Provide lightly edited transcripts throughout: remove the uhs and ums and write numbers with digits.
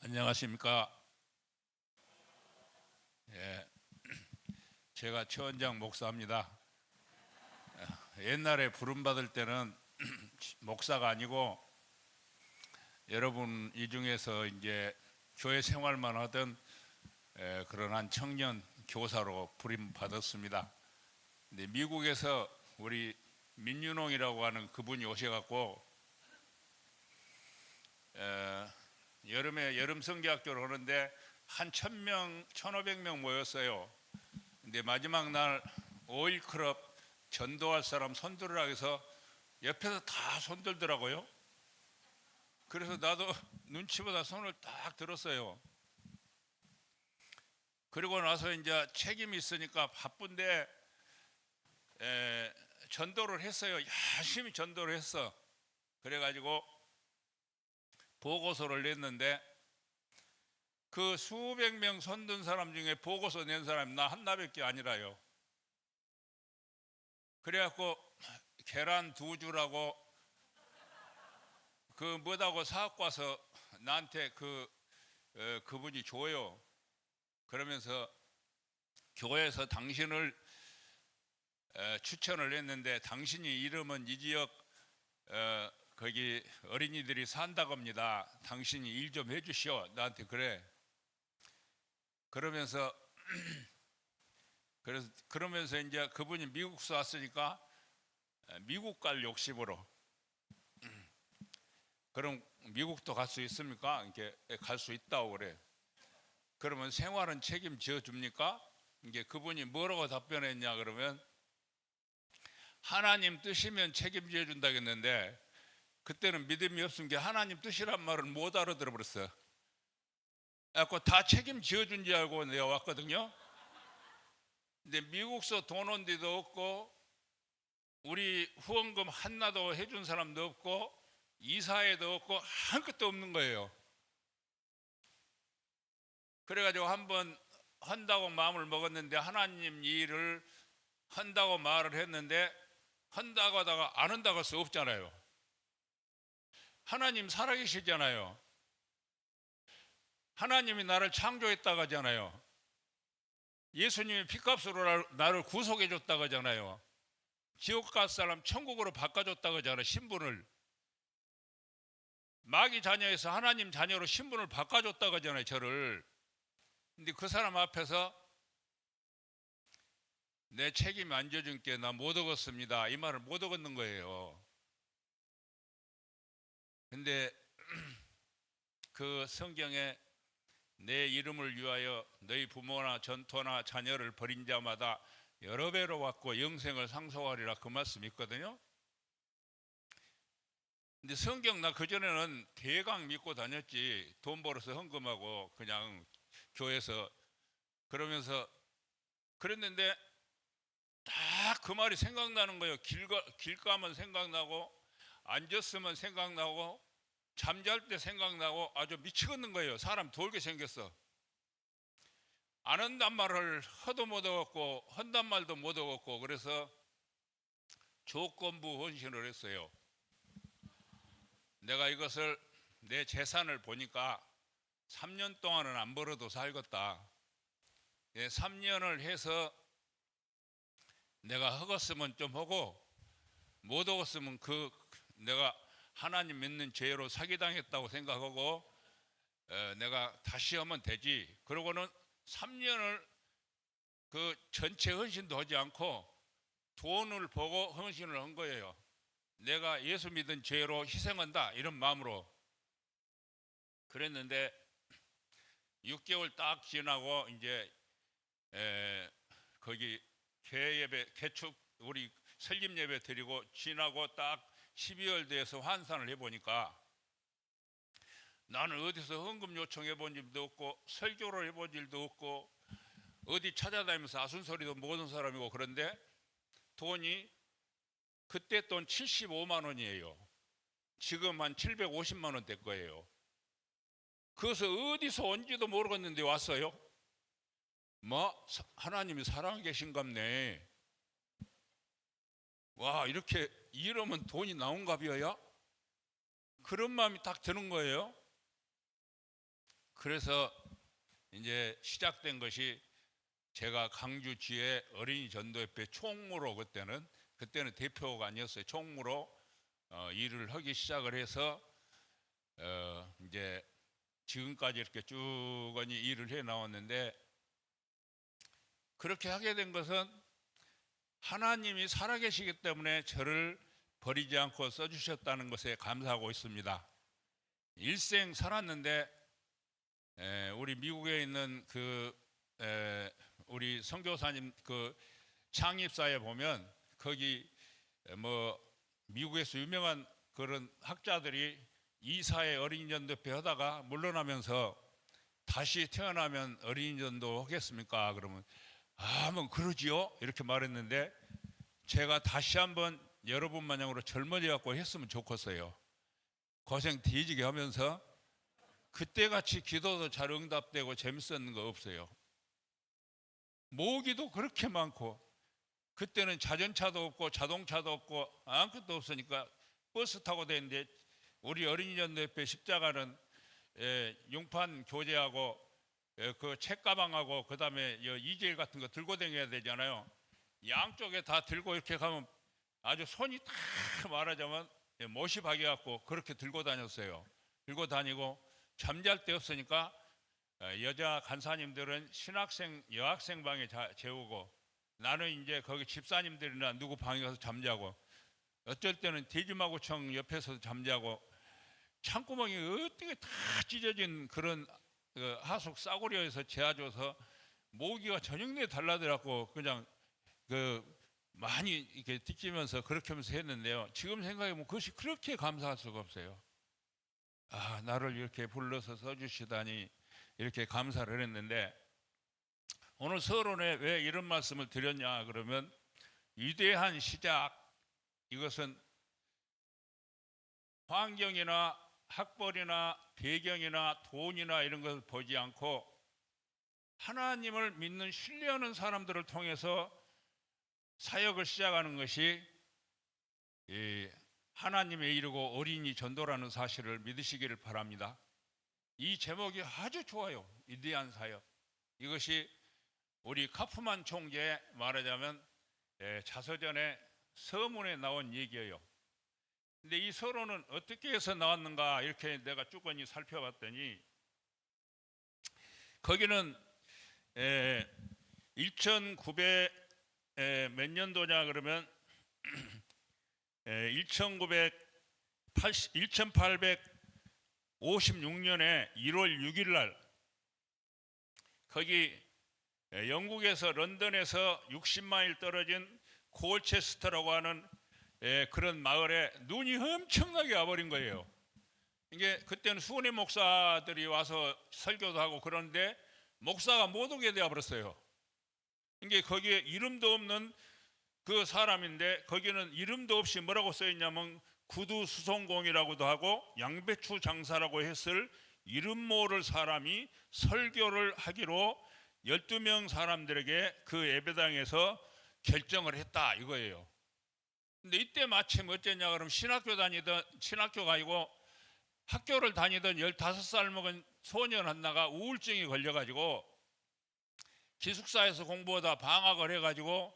안녕하십니까. 예, 제가 최원장 목사입니다. 옛날에 부름 받을 때는 목사가 아니고 여러분 이 중에서 이제 교회 생활만 하던 그런 한 청년 교사로 부름 받았습니다. 근데 미국에서 우리 민윤홍이라고 하는 그분이 오셔갖고 여름에 여름 성교학교를 하는데 한 1,000명, 1,500명 모였어요. 근데 마지막 날 5일 클럽 전도할 사람 손들으라 해서 옆에서 다 손들더라고요. 그래서 나도 눈치보다 손을 딱 들었어요. 그리고 나서 이제 책임이 있으니까 바쁜데 전도를 했어요. 열심히 전도를 했어. 그래가지고 보고서를 냈는데 그 수백 명 손든 사람 중에 보고서 낸 사람이 나 하나밖에 아니라요. 그래갖고 계란 2주라고 그 뭐다고 사갖고 와서 나한테 그분이 줘요. 그러면서 교회에서 당신을 추천을 했는데 당신이 이름은 이 지역 거기 어린이들이 산다고 합니다. 당신이 일 좀 해주시오. 나한테 그래. 그러면서 이제 그분이 미국서 왔으니까 미국 갈 욕심으로 그럼 미국도 갈 수 있습니까? 이렇게 갈 수 있다고 그래. 그러면 생활은 책임져 줍니까? 이게 그분이 뭐라고 답변했냐 그러면 하나님 뜻이면 책임져 준다겠는데 그때는 믿음이 없은 게 하나님 뜻이란 말을 못 알아들어 버렸어요. 그래서 다 책임져 준 줄 알고 내가 왔거든요. 근데 미국서 돈 온 데도 없고 우리 후원금 하나도 해준 사람도 없고 이사회도 없고 아무것도 없는 거예요. 그래가지고 한번 한다고 마음을 먹었는데 하나님 일을 한다고 말을 했는데 한다고 하다가 안 한다고 할 수 없잖아요. 하나님 살아계시잖아요. 하나님이 나를 창조했다고 하잖아요. 예수님이 피값으로 나를 구속해 줬다고 하잖아요. 지옥 갈 사람 천국으로 바꿔줬다고 하잖아요. 신분을 마귀 자녀에서 하나님 자녀로 신분을 바꿔줬다고 하잖아요. 저를. 근데 그 사람 앞에서 내 책임 안 져준 게 나 못 얻었습니다 이 말을 못 얻는 거예요. 근데 그 성경에 내 이름을 위하여 너희 부모나 전토나 자녀를 버린 자마다 여러 배로 받고 영생을 상속하리라 그 말씀이 있거든요. 근데 성경 나 그전에는 대강 믿고 다녔지. 돈 벌어서 헌금하고 그냥 교회에서 그러면서 그랬는데 딱 그 말이 생각나는 거예요. 길 가면 생각나고 앉았으면 생각나고 잠잘 때 생각나고 아주 미치겠는 거예요. 사람 돌게 생겼어. 안 한단 말을 허도 못 얻었고 한단 말도 못 얻었고 그래서 조건부 헌신을 했어요. 내가 이것을 내 재산을 보니까 3년 동안은 안 벌어도 살겠다. 3년을 해서 내가 허갔으면 좀 하고 못 얻었으면 내가 하나님 믿는 죄로 사기당했다고 생각하고 내가 다시 하면 되지. 그러고는 3년을 그 전체 헌신도 하지 않고 돈을 보고 헌신을 한 거예요. 내가 예수 믿은 죄로 희생한다 이런 마음으로 그랬는데 6개월 딱 지나고 이제 거기 개축 우리 설립 예배 드리고 지나고 딱 12월 돼서 환산을 해보니까 나는 어디서 헌금 요청해 본 일도 없고 설교를 해본 일도 없고 어디 찾아다니면서 아순소리도 모든 사람이고 그런데 돈이 그때 돈 75만 원이에요. 지금 한 750만 원 될 거예요. 그것을 어디서 온지도 모르겠는데 왔어요. 하나님이 살아 계신갑네. 와, 이렇게 이러면 돈이 나온갑이야? 그런 마음이 딱 드는 거예요. 그래서 이제 시작된 것이 제가 강주 지회 어린이 전도협회 총무로 그때는 대표가 아니었어요. 총무로 일을 하기 시작을 해서 이제 지금까지 이렇게 쭉이 일을 해 나왔는데, 그렇게 하게 된 것은 하나님이 살아계시기 때문에 저를 버리지 않고 써주셨다는 것에 감사하고 있습니다. 일생 살았는데 우리 미국에 있는 우리 선교사님 창립사에 보면 거기 뭐 미국에서 유명한 그런 학자들이 이사회 어린이전도회 하다가 물러나면서 다시 태어나면 어린이전도 하겠습니까? 그러면 뭐 그러지요? 이렇게 말했는데, 제가 다시 한번 여러분 마냥으로 젊어져 갖고 했으면 좋겠어요. 고생 뒤지게 하면서 그때같이 기도도 잘 응답되고 재밌었는 거 없어요. 모기도 그렇게 많고, 그때는 자전차도 없고 자동차도 없고 아무것도 없으니까 버스 타고 다니는데, 우리 어린이전도협회 십자가는 용판 교재하고 그 책가방하고 그 다음에 이젤 같은 거 들고 다녀야 되잖아요. 양쪽에 다 들고 이렇게 가면 아주 손이 다 말하자면 못이 박여갖고 그렇게 들고 다녔어요. 들고 다니고 잠잘 데 없으니까 여자 간사님들은 신학생 여학생 방에 재우고, 나는 이제 거기 집사님들이나 누구 방에 가서 잠자고, 어쩔 때는 대지마구청 옆에서 잠자고, 창구멍이 어떻게 다 찢어진 그런 하숙 싸구려에서 재워줘서 모기가 저녁내에 달라들었고 그냥 많이 이렇게 뒤지면서 그렇게 하면서 했는데요. 지금 생각해보면 그것이 그렇게 감사할 수가 없어요. 나를 이렇게 불러서 써주시다니 이렇게 감사를 했는데, 오늘 서론에 왜 이런 말씀을 드렸냐 그러면, 위대한 시작, 이것은 환경이나 학벌이나 배경이나 돈이나 이런 것을 보지 않고 하나님을 믿는 신뢰하는 사람들을 통해서 사역을 시작하는 것이 하나님의 이루고 어린이 전도라는 사실을 믿으시기를 바랍니다. 이 제목이 아주 좋아요. 위대한 사역. 이것이 우리 카프만 총재 말하자면 자서전의 서문에 나온 얘기예요. 근데 이 서론은 어떻게 해서 나왔는가 이렇게 내가 쭈그니 살펴봤더니, 거기는 1900 몇 년도냐 그러면 1856년에 1월 6일 날 거기 영국에서 런던에서 60마일 떨어진 콜체스터라고 하는 그런 마을에 눈이 엄청나게 와버린 거예요. 이게 그때는 수은의 목사들이 와서 설교도 하고 그런데 목사가 못 오게 되어 버렸어요. 이게 거기에 이름도 없는 그 사람인데, 거기는 이름도 없이 뭐라고 써 있냐면 구두 수송공이라고도 하고 양배추 장사라고 했을 이름 모를 사람이 설교를 하기로 12명 사람들에게 그 예배당에서 결정을 했다 이거예요. 근데 이때 마침 어쨌냐 그러면 신학교가 아니고 학교를 다니던 15살 먹은 소년 하나가 우울증이 걸려가지고 기숙사에서 공부하다 방학을 해가지고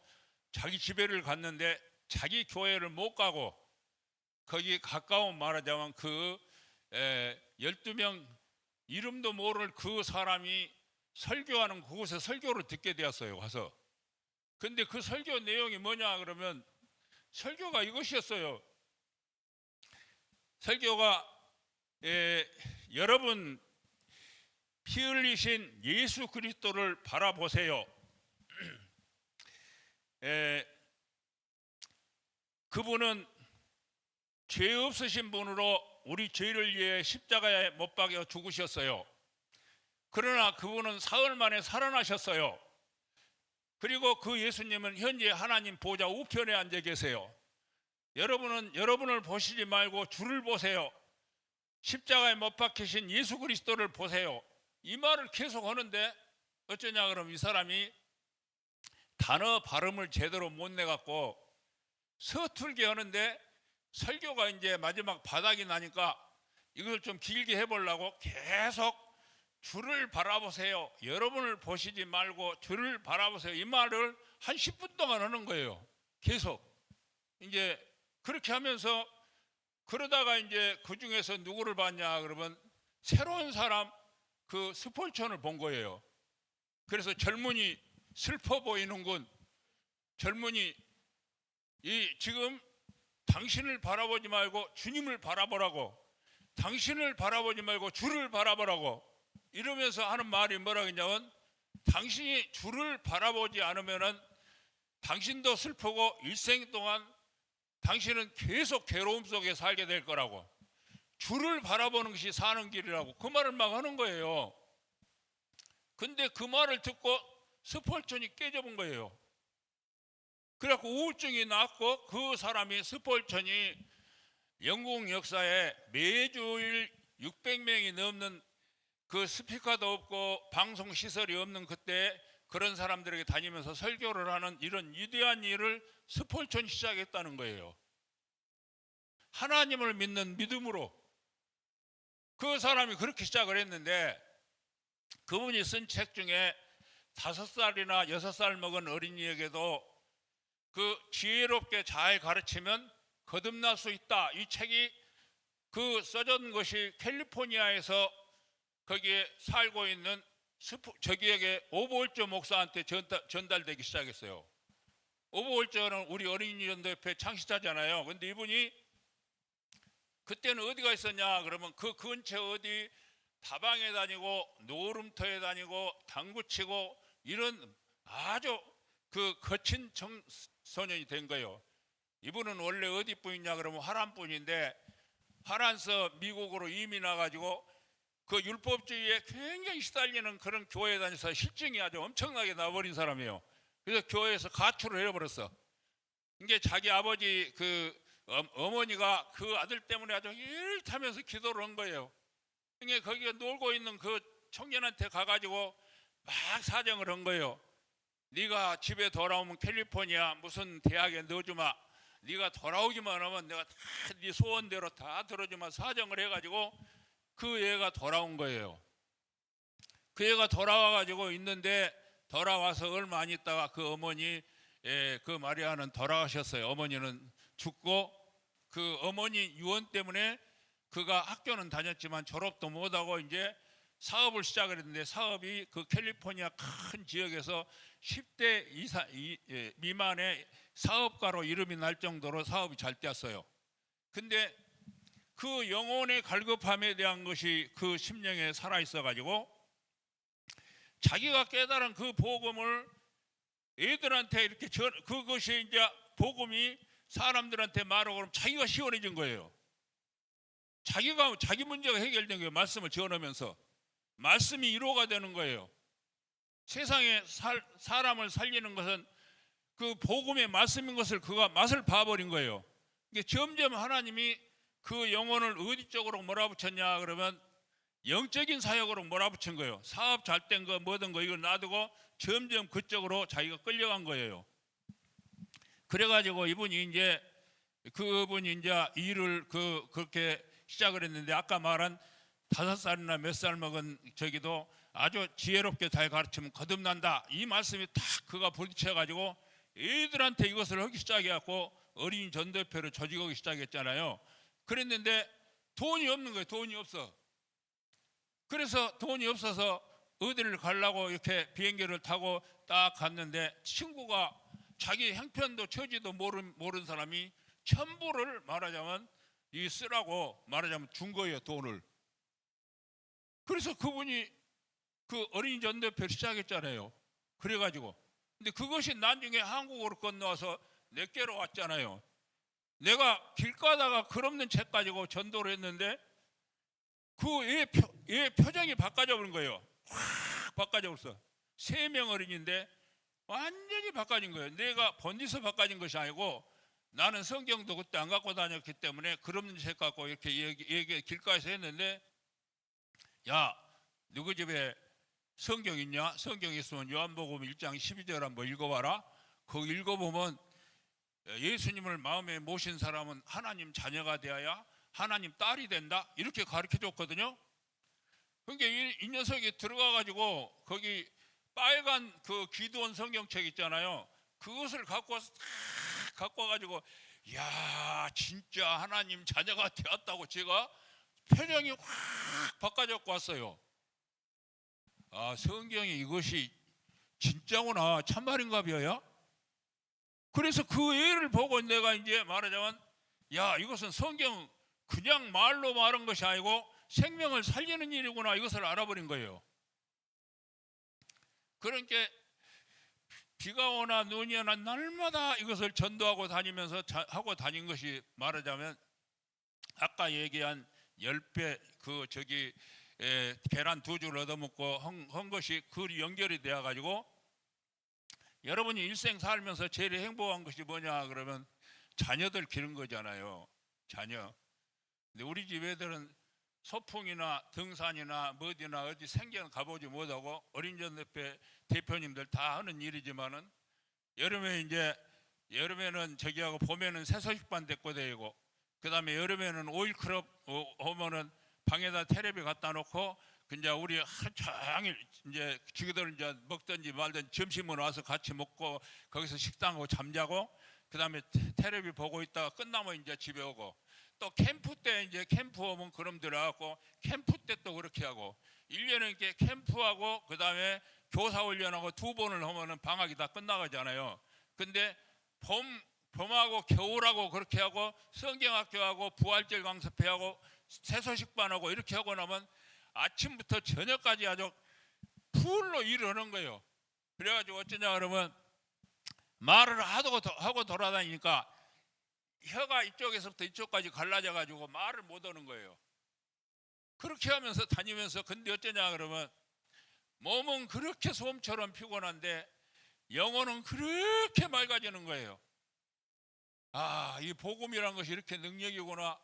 자기 집에를 갔는데 자기 교회를 못 가고 거기 가까운 말하자면 12명 이름도 모를 그 사람이 설교하는 그곳에 설교를 듣게 되었어요. 가서. 근데 그 설교 내용이 뭐냐 그러면 설교가 이것이었어요. 설교가 여러분 피 흘리신 예수 그리스도를 바라보세요. 그분은 죄 없으신 분으로 우리 죄를 위해 십자가에 못 박여 죽으셨어요. 그러나 그분은 사흘 만에 살아나셨어요. 그리고 그 예수님은 현재 하나님 보좌 우편에 앉아 계세요. 여러분은 여러분을 보시지 말고 주를 보세요. 십자가에 못 박히신 예수 그리스도를 보세요. 이 말을 계속 하는데 어쩌냐 그러면 이 사람이 단어 발음을 제대로 못 내갖고 서툴게 하는데, 설교가 이제 마지막 바닥이 나니까 이걸 좀 길게 해보려고 계속 주를 바라보세요. 여러분을 보시지 말고 주를 바라보세요. 이 말을 한 10분 동안 하는 거예요. 계속. 이제 그렇게 하면서 그러다가 이제 그 중에서 누구를 봤냐 그러면 새로운 사람 그 스폴천을 본 거예요. 그래서 젊은이 슬퍼 보이는군. 젊은이 이 지금 당신을 바라보지 말고 주님을 바라보라고, 당신을 바라보지 말고 주를 바라보라고 이러면서 하는 말이 뭐라고 했냐면, 당신이 주를 바라보지 않으면은 당신도 슬프고 일생 동안 당신은 계속 괴로움 속에 살게 될 거라고, 주를 바라보는 것이 사는 길이라고 그 말을 막 하는 거예요. 근데 그 말을 듣고 스폴천이 깨져본 거예요. 그래갖고 우울증이 났고 그 사람이 스폴천이 영국 역사에 매주일 600명이 넘는 그 스피커도 없고 방송 시설이 없는 그때 그런 사람들에게 다니면서 설교를 하는 이런 위대한 일을 스폴천이 시작했다는 거예요. 하나님을 믿는 믿음으로 그 사람이 그렇게 시작을 했는데, 그분이 쓴 책 중에 5살이나 6살 먹은 어린이에게도 그 지혜롭게 잘 가르치면 거듭날 수 있다. 이 책이 그 써진 것이 캘리포니아에서 거기에 살고 있는 저기에게 오버홀저 목사한테 전달되기 시작했어요. 오버홀저는 우리 어린이연대협회 창시자잖아요. 근데 이분이 그때는 어디가 있었냐 그러면 그 근처 어디 다방에 다니고 노름터에 다니고 당구 치고 이런 아주 그 거친 청소년이 된 거예요. 이분은 원래 어디 분이냐 그러면 화란 분인데, 화란서 미국으로 이민 와가지고 그 율법주의에 굉장히 시달리는 그런 교회에 다녀서 실증이 아주 엄청나게 나버린 사람이에요. 그래서 교회에서 가출을 해버렸어. 이게 자기 아버지 그 어머니가 그 아들 때문에 아주 일타면서 기도를 한 거예요. 이게 거기에 놀고 있는 그 청년한테 가가지고 막 사정을 한 거예요. 네가 집에 돌아오면 캘리포니아 무슨 대학에 넣어주마. 네가 돌아오기만 하면 내가 다 네 소원대로 다 들어주마. 사정을 해가지고 그 애가 돌아온 거예요. 그 애가 돌아와가지고 있는데, 돌아와서 얼마 안 있다가 그 어머니 그 마리아는 돌아가셨어요. 어머니는 죽고 그 어머니 유언 때문에 그가 학교는 다녔지만 졸업도 못하고 이제 사업을 시작을 했는데, 사업이 그 캘리포니아 큰 지역에서 10대 미만의 사업가로 이름이 날 정도로 사업이 잘 되었어요. 근데 그 영혼의 갈급함에 대한 것이 그 심령에 살아있어 가지고 자기가 깨달은 그 복음을 애들한테 이렇게 그것이 이제 복음이 사람들한테 말하고 그러면 자기가 시원해진 거예요. 자기 문제가 해결된 거예요. 말씀을 전하면서 말씀이 위로가 되는 거예요. 세상에 사람을 살리는 것은 그 복음의 말씀인 것을 그가 맛을 봐버린 거예요. 이게 점점 하나님이 그 영혼을 어디 쪽으로 몰아붙였냐 그러면 영적인 사역으로 몰아붙인 거예요. 사업 잘 된 거 뭐든 거 이걸 놔두고 점점 그쪽으로 자기가 끌려간 거예요. 그래가지고 그분이 이제 일을 그렇게 시작을 했는데, 아까 말한 5살이나 몇 살 먹은 저기도 아주 지혜롭게 잘 가르치면 거듭난다. 이 말씀이 딱 그가 부딪혀가지고 애들한테 이것을 하기 시작해갖고 어린이 전도협회를 조직하기 시작했잖아요. 그랬는데 돈이 없는 거예요. 돈이 없어. 그래서 돈이 없어서 어디를 가려고 이렇게 비행기를 타고 딱 갔는데, 친구가 자기 형편도 처지도 모르는 사람이 천불을 말하자면 쓰라고 말하자면 준 거예요. 돈을. 그래서 그분이 그 어린이 전도협회를 시작했잖아요. 그래가지고 근데 그것이 나중에 한국으로 건너와서 내게로 왔잖아요. 내가 길 가다가 글 없는 책 가지고 전도를 했는데 그 얘 표정이 바꿔져 버린 거예요. 확 바꿔져 버렸어. 3명 어린인데 완전히 바꿔진 거예요. 내가 번지서 바꿔진 것이 아니고, 나는 성경도 그때 안 갖고 다녔기 때문에 글 없는 책 갖고 이렇게 얘기 길가에서 했는데, 야, 누구 집에 성경 있냐? 성경 있으면 요한복음 1장 12절 한번 읽어봐라. 그거 읽어보면 예수님을 마음에 모신 사람은 하나님 자녀가 되어야 하나님 딸이 된다. 이렇게 가르쳐 줬거든요. 그러니까 이 녀석이 들어가가지고 거기 빨간 그 기도원 성경책 있잖아요. 그것을 갖고 와서 갖고 와가지고 야 진짜 하나님 자녀가 되었다고 제가 표정이 확 바꿔갖고 왔어요. 아 성경이 이것이 진짜구나 참말인가 봐요. 그래서 그 애를 보고 내가 이제 말하자면 야 이것은 성경 그냥 말로 말한 것이 아니고 생명을 살리는 일이구나 이것을 알아버린 거예요. 그러니까 비가 오나 눈이 오나 날마다 이것을 전도하고 다니면서 하고 다닌 것이 말하자면 아까 얘기한 10배 그 저기 계란 2줄 얻어먹고 한 것이 그 연결이 되어 가지고 여러분이 일생 살면서 제일 행복한 것이 뭐냐 그러면 자녀들 기른 거잖아요. 자녀. 근데 우리 집 애들은 소풍이나 등산이나 어디나 어디 생전 가보지 못하고 어린이연합회 대표님들 다 하는 일이지만은 여름에는 저기하고 봄에는 새소식반 데리고 다니고 그 다음에 여름에는 오일클럽 오면은 방에다 테레비 갖다 놓고 이제 우리 하루 종일 이제 지그들 이제 먹든지 말든지 점심은 와서 같이 먹고 거기서 식당하고 잠자고 그 다음에 테레비 보고 있다가 끝나면 이제 집에 오고 또 캠프 때 이제 캠프 오면 그럼 들어가고 캠프 때 또 그렇게 하고 1년에 이렇게 캠프하고 그 다음에 교사훈련하고 2번을 하면은 방학이 다 끝나가잖아요. 근데 봄하고 겨울하고 그렇게 하고 성경학교하고 부활절 강습회하고 새소식반하고 이렇게 하고 나면 아침부터 저녁까지 아주 풀로 일을 하는 거예요. 그래가지고 어쩌냐 그러면 말을 하고 돌아다니니까 혀가 이쪽에서부터 이쪽까지 갈라져 가지고 말을 못 하는 거예요. 그렇게 하면서 다니면서 근데 어쩌냐 그러면 몸은 그렇게 솜처럼 피곤한데 영혼은 그렇게 맑아지는 거예요. 아, 이 복음이라는 것이 이렇게 능력이구나.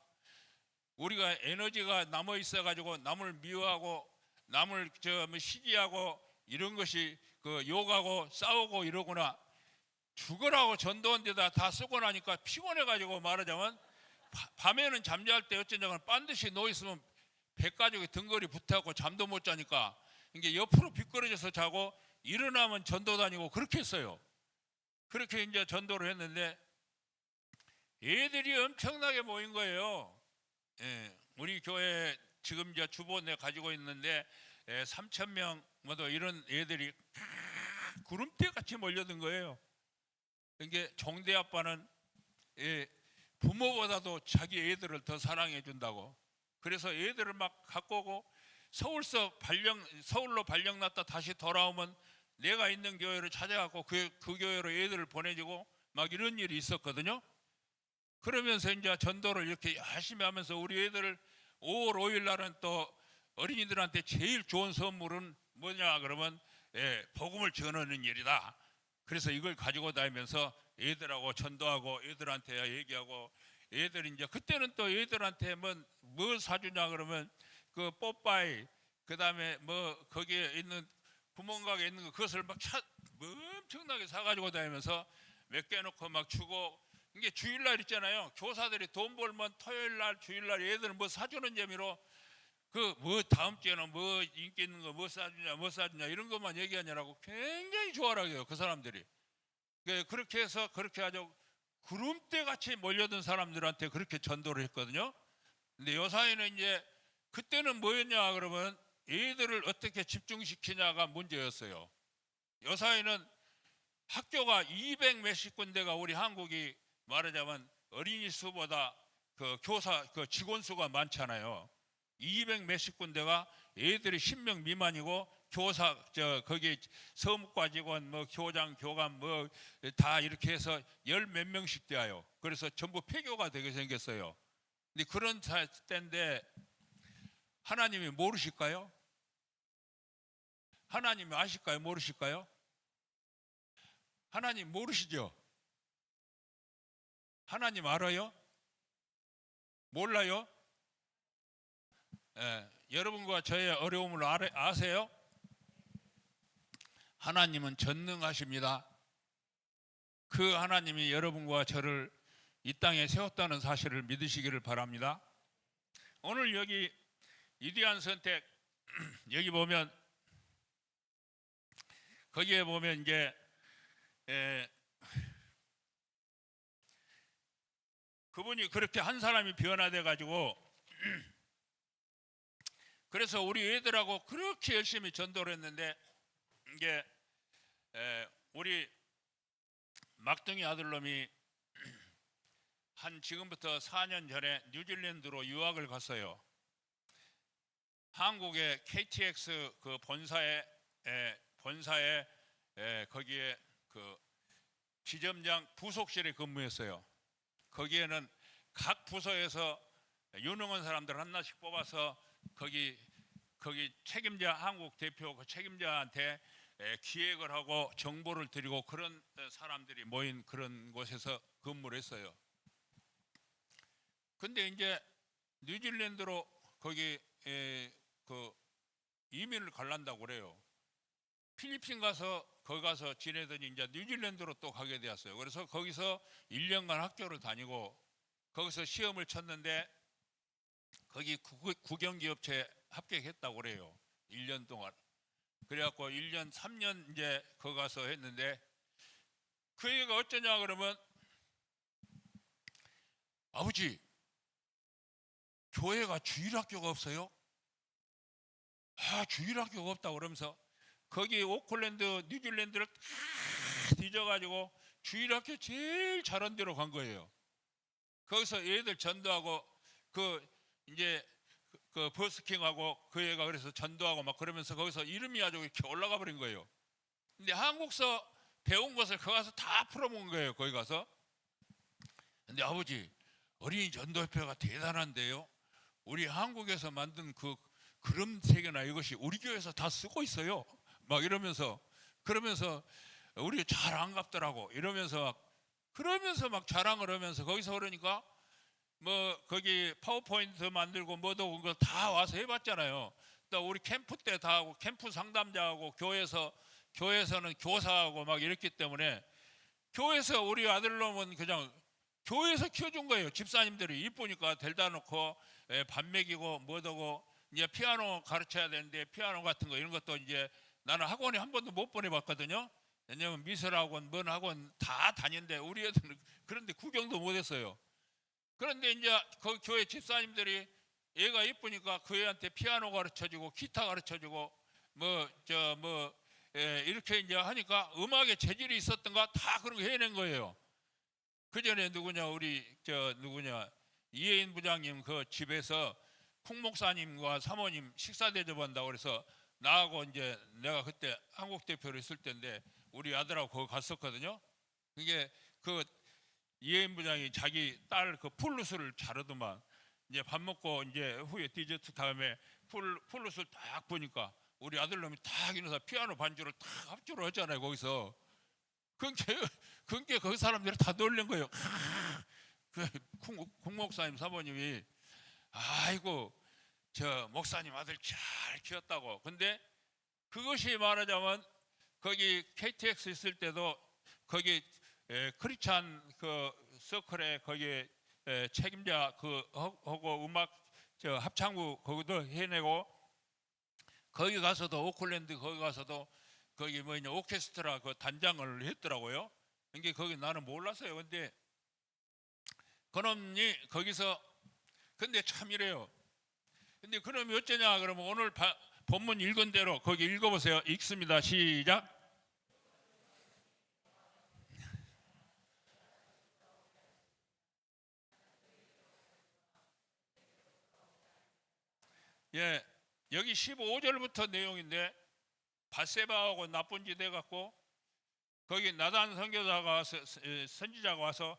우리가 에너지가 남아 있어 가지고 남을 미워하고 남을 시기하고 이런 것이 그 욕하고 싸우고 이러구나. 죽으라고 전도한 데다 다 쓰고 나니까 피곤해 가지고 말하자면 밤에는 잠잘 때 어쩌냐면 반드시 누워 있으면 배 가지고 등걸이 붙어갖고 잠도 못 자니까 이게 옆으로 비끄러져서 자고 일어나면 전도 다니고 그렇게 했어요. 그렇게 이제 전도를 했는데 애들이 엄청나게 모인 거예요. 예, 우리 교회 지금 이제 주보 내가 가지고 있는데 3,000명 뭐도 이런 애들이 구름대 같이 몰려든 거예요. 이게 종대 아빠는 부모보다도 자기 애들을 더 사랑해 준다고. 그래서 애들을 막 갖고 오고 서울로 발령 났다 다시 돌아오면 내가 있는 교회를 찾아가고 그 교회로 애들을 보내주고 막 이런 일이 있었거든요. 그러면서 이제 전도를 이렇게 열심히 하면서 우리 애들을 5월 5일 날은 또 어린이들한테 제일 좋은 선물은 뭐냐 그러면 복음을 전하는 일이다. 그래서 이걸 가지고 다니면서 애들하고 전도하고 애들한테 얘기하고 애들이 이제 그때는 또 애들한테 뭐 사주냐 그러면 그 뽀빠이 그 다음에 뭐 거기에 있는 구멍가게 있는 거 그것을 막 엄청나게 사가지고 다니면서 몇 개 놓고 막 주고 이게 주일날 있잖아요. 교사들이 돈 벌면 토요일날 주일날 애들 뭐 사주는 재미로 그 뭐 다음 주에는 뭐 인기 있는 거 뭐 사주냐 이런 것만 얘기하냐라고 굉장히 좋아하게요 그 사람들이. 그렇게 해서 그렇게 아주 구름대 같이 몰려든 사람들한테 그렇게 전도를 했거든요. 근데 요사이는 이제 그때는 뭐였냐 그러면 애들을 어떻게 집중시키냐가 문제였어요. 요사이는 학교가 200 몇십 군데가 우리 한국이 말하자면 어린이 수보다 그 교사 그 직원 수가 많잖아요. 200 몇십 군데가 애들이 10명 미만이고 교사 거기 서무과 직원 뭐 교장 교감 뭐 다 이렇게 해서 10 몇 명씩 돼요. 그래서 전부 폐교가 되게 생겼어요. 근데 그런 때인데 하나님이 모르실까요? 하나님이 아실까요? 모르실까요? 하나님 모르시죠? 하나님 알아요? 몰라요? 여러분과 저의 어려움을 아세요? 하나님은 전능하십니다. 그 하나님이 여러분과 저를 이 땅에 세웠다는 사실을 믿으시기를 바랍니다. 오늘 여기 위대한 선택 여기 보면 거기에 보면 이제 그분이 그렇게 한 사람이 변화돼 가지고 그래서 우리 애들하고 그렇게 열심히 전도를 했는데 이게 우리 막둥이 아들놈이 한 지금부터 4년 전에 뉴질랜드로 유학을 갔어요. 한국의 KTX 그 본사에 거기에 그 지점장 부속실에 근무했어요. 거기에는 각 부서에서 유능한 사람들 하나씩 뽑아서 거기 책임자 한국 대표 그 책임자한테 기획을 하고 정보를 드리고 그런 사람들이 모인 그런 곳에서 근무를 했어요. 근데 이제 뉴질랜드로 거기 그 이민을 갈란다고 그래요. 필리핀 가서 거기 가서 지내더니 이제 뉴질랜드로 또 가게 되었어요. 그래서 거기서 1년간 학교를 다니고 거기서 시험을 쳤는데 거기 국영기업체 합격했다고 그래요. 1년 동안. 그래갖고 1년 3년 이제 거기 가서 했는데 그 애가 어쩌냐 그러면 아버지 교회가 주일학교가 없어요? 아 주일학교가 없다고 그러면서 거기 오클랜드 뉴질랜드를 다 뒤져가지고 주일학교 제일 잘한 데로 간 거예요. 거기서 애들 전도하고 그 이제 그 버스킹하고 그 애가 그래서 전도하고 막 그러면서 거기서 이름이 아주 이렇게 올라가 버린 거예요. 근데 한국서 배운 것을 거기 가서 다 풀어먹은 거예요. 거기 가서. 근데 아버지 어린이 전도협회가 대단한데요. 우리 한국에서 만든 그런 세계나 이것이 우리 교회에서 다 쓰고 있어요. 막 이러면서 그러면서 우리 잘 안 갚더라고 이러면서 그러면서 막 자랑을 하면서 거기서 그러니까 뭐 거기 파워포인트 만들고 뭐도 그거 다 와서 해봤잖아요. 또 우리 캠프 때 다 하고 캠프 상담자하고 교회에서는 교사하고 막 이랬기 때문에 교회에서 우리 아들놈은 그냥 교회에서 키워준 거예요. 집사님들이 이쁘니까 데려다 놓고 밥 먹이고 뭐더고 이제 피아노 가르쳐야 되는데 피아노 같은 거 이런 것도 이제 나는 학원에 한 번도 못 보내봤거든요. 왜냐면 미술학원, 뭔 학원 다 다녔는데 우리 애들은 그런데 구경도 못했어요. 그런데 이제 그 교회 집사님들이 애가 이쁘니까 그 애한테 피아노 가르쳐주고 기타 가르쳐주고 이렇게 이제 하니까 음악에 재질이 있었던가 다 그런 거 해낸 거예요. 그 전에 우리 이혜인 부장님 그 집에서 쿵 목사님과 사모님 식사 대접한다고 그래서 나하고 이제 내가 그때 한국 대표로 있을 때인데 우리 아들하고 거기 갔었거든요. 그게 그 이혜인 부장이 자기 딸 그 플루스를 잘하더만 이제 밥 먹고 이제 후에 디저트 다음에 플루스를 딱 보니까 우리 아들놈이 딱 일어나서 피아노 반주를 딱 합주를 했잖아요. 거기서 그게 그 사람들이 다 놀란 거예요. 쿵 목사님 사모님이 아이고 저 목사님 아들 잘 키웠다고. 근데 그것이 말하자면 거기 KTX 있을 때도 거기 크리스찬 그 서클에 거기 책임자 그 하고 음악 저 합창부 거기도 해내고 거기 가서도 오클랜드 거기 가서도 거기 뭐냐 오케스트라 그 단장을 했더라고요. 그게 거기 나는 몰랐어요. 근데 그놈이 거기서 근데 참 이래요. 근데 그놈이 어쩌냐 그러면 오늘 본문 읽은 대로 거기 읽어보세요. 읽습니다. 시작. 예, 여기 15절부터 내용인데 바세바하고 나쁜 짓 해갖고 거기 나단 선교사가 와서 선지자가 와서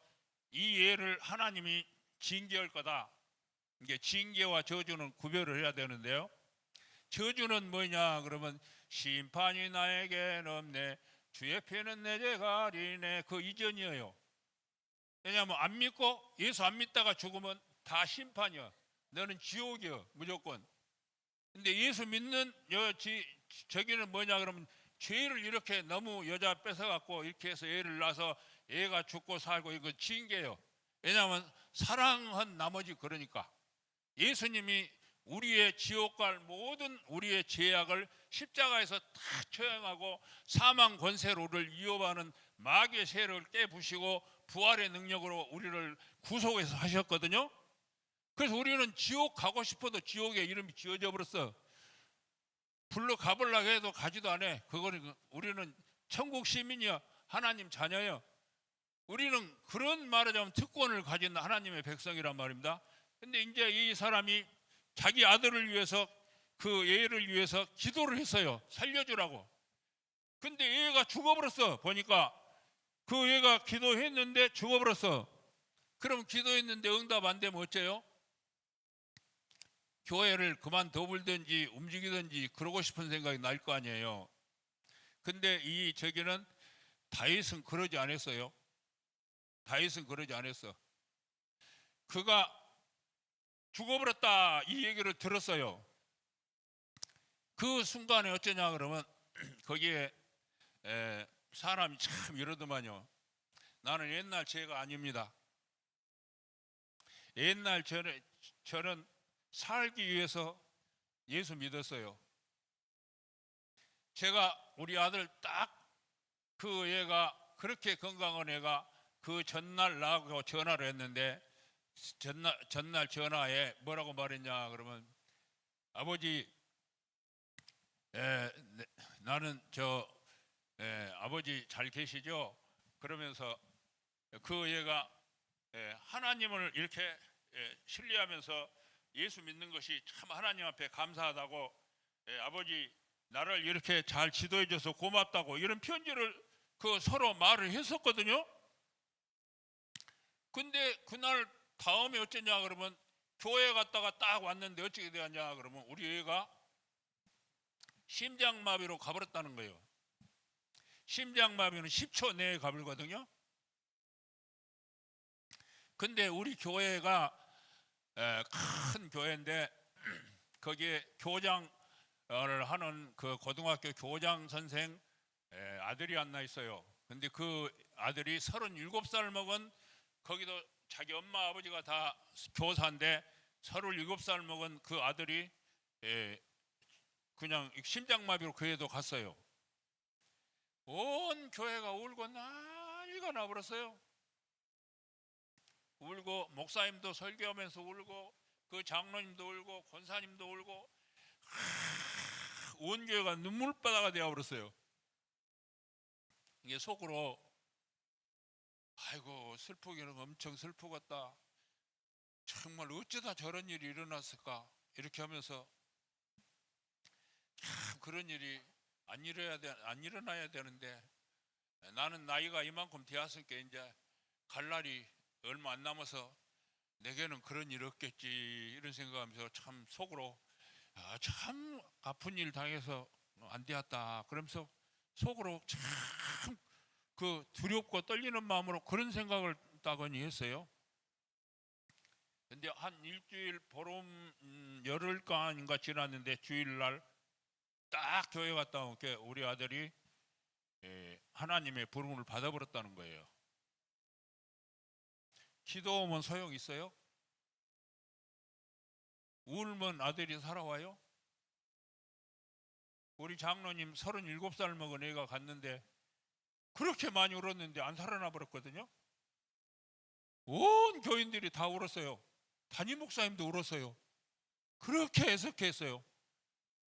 이 예를 하나님이 징계할 거다. 이게 징계와 저주는 구별을 해야 되는데요. 저주는 뭐냐 그러면 심판이 나에겐 없네 주의 피는 내 죄가리네 그 이전이에요. 왜냐하면 안 믿고 예수 안 믿다가 죽으면 다 심판이야. 너는 지옥이야 무조건. 근데 예수 믿는 저기는 뭐냐 그러면 죄를 이렇게 너무 여자 뺏어갖고 이렇게 해서 애를 낳아서 애가 죽고 살고 이거 징계예요. 왜냐하면 사랑한 나머지 그러니까 예수님이 우리의 지옥 갈 모든 우리의 죄악을 십자가에서 다 처형하고 사망 권세로를 위협하는 마귀의 세력을 깨부시고 부활의 능력으로 우리를 구속해서 하셨거든요. 그래서 우리는 지옥 가고 싶어도 지옥에 이름이 지어져 버렸어. 불러 가보려고 해도 가지도 않아. 그거는 우리는 천국 시민이야. 하나님 자녀야. 우리는 그런 말하자면 특권을 가진 하나님의 백성이란 말입니다. 근데 이제 이 사람이 자기 아들을 위해서 그 애를 위해서 기도를 했어요. 살려주라고. 근데 애가 죽어버렸어. 보니까 그 애가 기도했는데 죽어버렸어. 그럼 기도했는데 응답 안 되면 어째요? 교회를 그만둬불든지 움직이든지 그러고 싶은 생각이 날 거 아니에요. 근데 이 저기는 다윗은 그러지 않았어요. 다윗은 그러지 않았어. 그가 죽어버렸다 이 얘기를 들었어요. 그 순간에 어쩌냐 그러면 거기에 사람이 참 이러더만요. 나는 옛날 죄가 아닙니다. 옛날 저는 살기 위해서 예수 믿었어요. 제가 우리 아들 딱 그 애가 그렇게 건강한 애가 그 전날 나하고 전화를 했는데 전날 전화에 뭐라고 말했냐 그러면 아버지 나는 아버지 잘 계시죠? 그러면서 그 애가 하나님을 이렇게 신뢰하면서 예수 믿는 것이 참 하나님 앞에 감사하다고 아버지 나를 이렇게 잘 지도해줘서 고맙다고 이런 편지를 서로 말을 했었거든요. 근데 그날 다음에 어쩌냐 그러면 교회 갔다가 딱 왔는데 어떻게 되었냐 그러면 우리 애가 심장마비로 가버렸다는 거예요. 심장마비는 10초 내에 가버리거든요. 근데 우리 교회가 큰 교회인데 거기에 교장을 하는 그 고등학교 교장 선생 아들이 하나 있어요. 근데 그 아들이 37살 먹은 거기도 자기 엄마 아버지가 다 교사인데 37살 먹은 그 아들이 그냥 심장마비로 그 애도 갔어요. 온 교회가 울고 난리가 나버렸어요. 울고 목사님도 설교하면서 울고 그 장로님도 울고 권사님도 울고 온 교회가 눈물바다가 되어버렸어요. 이게 속으로 아이고 슬프기는 엄청 슬프겠다. 정말 어쩌다 저런 일이 일어났을까 이렇게 하면서 참 그런 일이 안 일어나야 되는데 나는 나이가 이만큼 되었으니까 이제 갈 날이 얼마 안 남아서 내게는 그런 일 없겠지 이런 생각하면서 참 속으로 참 아픈 일 당해서 안 되었다 그러면서 속으로 참 그 두렵고 떨리는 마음으로 그런 생각을 따거니 했어요. 근데 한 일주일 보름 열흘간인가 지났는데 주일날 딱 교회 갔다 온 게 우리 아들이 하나님의 부름을 받아버렸다는 거예요. 기도하면 소용 있어요? 울면 아들이 살아와요? 우리 장로님 37살 먹은 애가 갔는데 그렇게 많이 울었는데 안 살아나 버렸거든요. 온 교인들이 다 울었어요. 담임 목사님도 울었어요. 그렇게 애석했어요.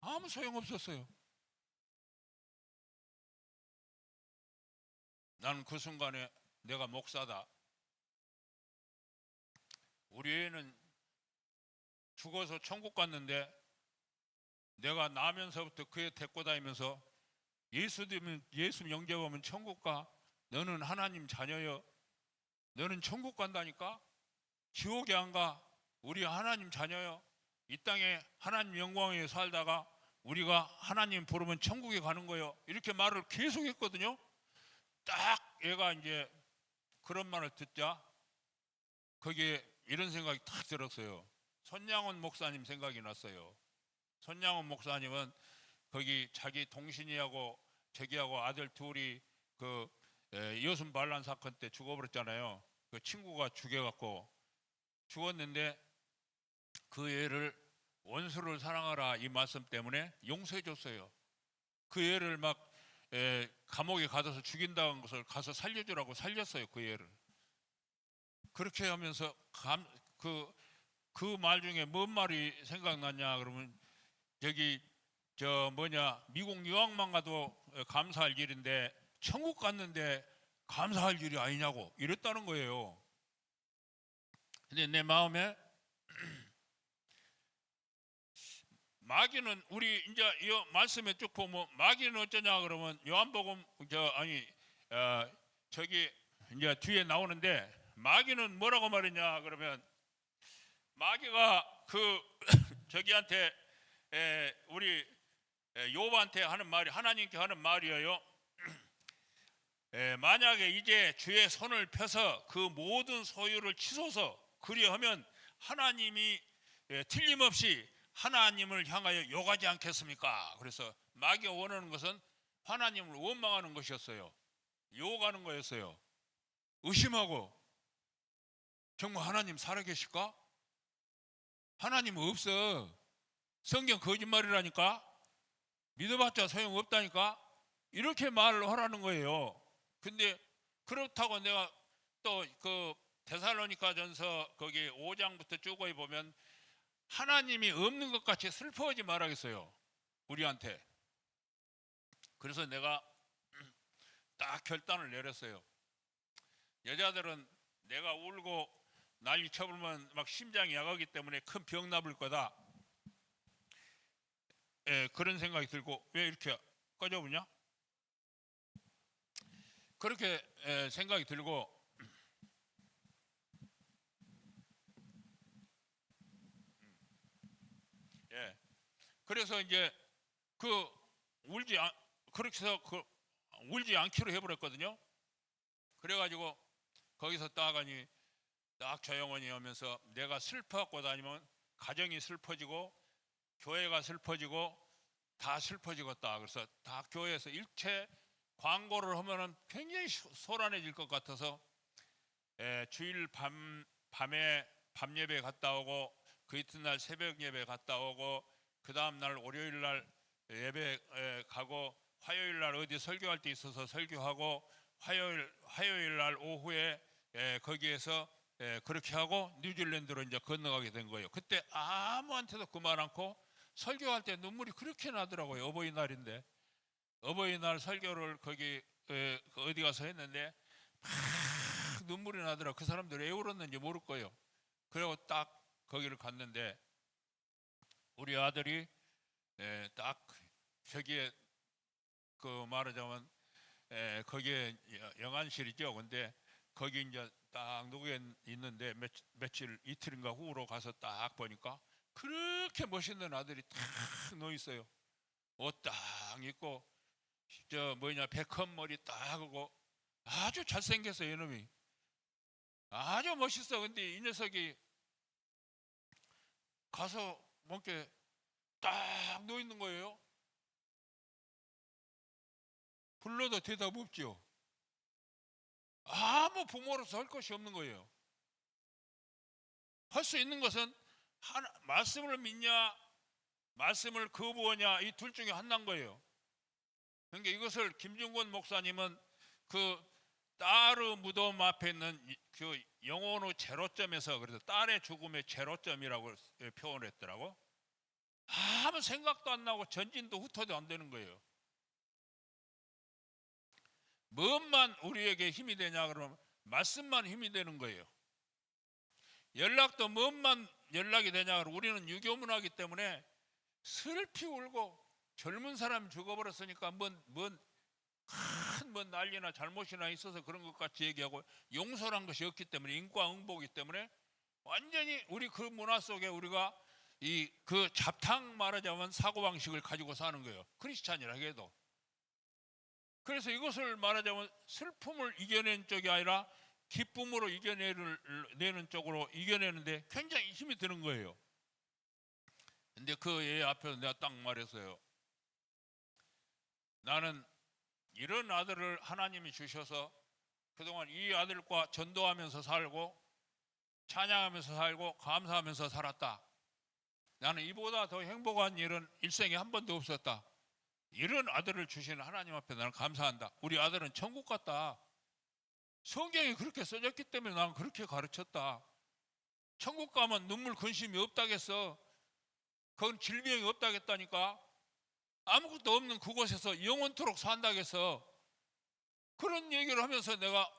아무 소용없었어요. 나는 그 순간에 내가 목사다. 우리 애는 죽어서 천국 갔는데 내가 나면서부터 그 애 데리고 다니면서 예수 영접하면 천국 가. 너는 하나님 자녀여. 너는 천국 간다니까. 지옥에 안 가. 우리 하나님 자녀여. 이 땅에 하나님 영광에 살다가 우리가 하나님 부르면 천국에 가는 거요. 이렇게 말을 계속 했거든요. 딱 얘가 이제 그런 말을 듣자 거기에 이런 생각이 탁 들었어요. 손양원 목사님 생각이 났어요. 손양원 목사님은 거기 자기 동신이하고 저기하고 아들 둘이 그 여순 반란 사건 때 죽어버렸잖아요. 그 친구가 죽여갖고 죽었는데 그 애를 원수를 사랑하라 이 말씀 때문에 용서해 줬어요. 그 애를 막 감옥에 가둬서 죽인다는 것을 가서 살려주라고 살렸어요. 그 애를. 그렇게 하면서 그 말 중에 뭔 말이 생각났냐 그러면 여기 미국 유학만 가도 감사할 일인데 천국 갔는데 감사할 일이 아니냐고 이랬다는 거예요. 근데 내 마음에 마귀는 우리 이제 이 말씀에 쭉 보면 마귀는 어쩌냐 그러면 요한복음 저기 이제 뒤에 나오는데 마귀는 뭐라고 말했냐 그러면 마귀가 그 저기한테 우리 욥한테 하는 말이 하나님께 하는 말이에요. 만약에 이제 주의 손을 펴서 그 모든 소유를 치소서 그리하면 하나님이 틀림없이 하나님을 향하여 욕하지 않겠습니까? 그래서 마귀가 원하는 것은 하나님을 원망하는 것이었어요. 욕하는 거였어요. 의심하고 정말 하나님 살아계실까? 하나님 없어. 성경 거짓말이라니까. 믿어봤자 소용없다니까. 이렇게 말을 하라는 거예요. 근데 그렇다고 내가 또 그 데살로니가전서 거기 5장부터 쭉 보면 하나님이 없는 것 같이 슬퍼하지 말아야겠어요. 우리한테. 그래서 내가 딱 결단을 내렸어요. 여자들은 내가 울고 난리 쳐불면 막 심장이 약하기 때문에 큰 병 나볼 거다. 그런 생각이 들고 왜 이렇게 꺼져보냐? 그렇게 생각이 들고 그래서 이제 그렇게 해서 울지 않기로 해버렸거든요. 그래가지고 거기서 따가니 딱 조용히 하면서 내가 슬퍼하고 다니면 가정이 슬퍼지고 교회가 슬퍼지고 다 슬퍼지겠다. 그래서 다 교회에서 일체 광고를 하면은 굉장히 소란해질 것 같아서 주일 밤에 밤 예배 갔다 오고 그 이튿날 새벽 예배 갔다 오고 그 다음날 월요일 날 예배 가고 화요일 날 어디 설교할 때 있어서 설교하고 화요일 날 오후에 거기에서 그렇게 하고 뉴질랜드로 이제 건너가게 된 거예요. 그때 아무한테도 그 말 않고 설교할 때 눈물이 그렇게 나더라고요. 어버이날인데 어버이날 설교를 거기 어디 가서 했는데 막 눈물이 나더라고요. 그 사람들 왜 울었는지 모를 거예요. 그리고 딱 거기를 갔는데 우리 아들이 딱 저기에 그 말하자면 거기에 영안실이죠. 근데 거기 이제 딱 누구에 있는데 며칠 이틀인가 후로 가서 딱 보니까 그렇게 멋있는 아들이 딱 누워 있어요. 옷 딱 입고 백헌 머리 딱 하고 아주 잘생겼어요. 이놈이 아주 멋있어. 근데 이 녀석이 가서 뭔게 딱 누워 있는 거예요. 불러도 대답 없죠. 아무 부모로서 할 것이 없는 거예요. 할 수 있는 것은 말씀을 믿냐 말씀을 거부하냐 이 둘 중에 하나인 거예요. 그러니까 이것을 김중권 목사님은 그 딸의 무덤 앞에 있는 그 영혼의 제로점에서 그래서 딸의 죽음의 제로점이라고 표현했더라고. 아무 생각도 안 나고 전진도 후퇴도 안 되는 거예요. 무엇만 우리에게 힘이 되냐 그러면 말씀만 힘이 되는 거예요. 연락도 무엇만 연락이 되냐 그러면 우리는 유교문화이기 때문에 슬피 울고 젊은 사람이 죽어버렸으니까 뭔 난리나 잘못이나 있어서 그런 것 같이 얘기하고 용서란 것이 없기 때문에 인과응보이기 때문에 완전히 우리 그 문화 속에 우리가 그 잡탕 말하자면 사고방식을 가지고 사는 거예요. 크리스찬이라 해도. 그래서 이것을 말하자면 슬픔을 이겨낸 쪽이 아니라 기쁨으로 이겨내는 쪽으로 이겨내는데 굉장히 힘이 드는 거예요. 근데 그 애 앞에서 내가 딱 말했어요. 나는 이런 아들을 하나님이 주셔서 그동안 이 아들과 전도하면서 살고 찬양하면서 살고 감사하면서 살았다. 나는 이보다 더 행복한 일은 일생에 한 번도 없었다. 이런 아들을 주시는 하나님 앞에 나는 감사한다. 우리 아들은 천국 갔다. 성경이 그렇게 써졌기 때문에 나는 그렇게 가르쳤다. 천국 가면 눈물 근심이 없다겠어. 그건 질병이 없다겠다니까. 아무것도 없는 그곳에서 영원토록 산다겠어. 그런 얘기를 하면서 내가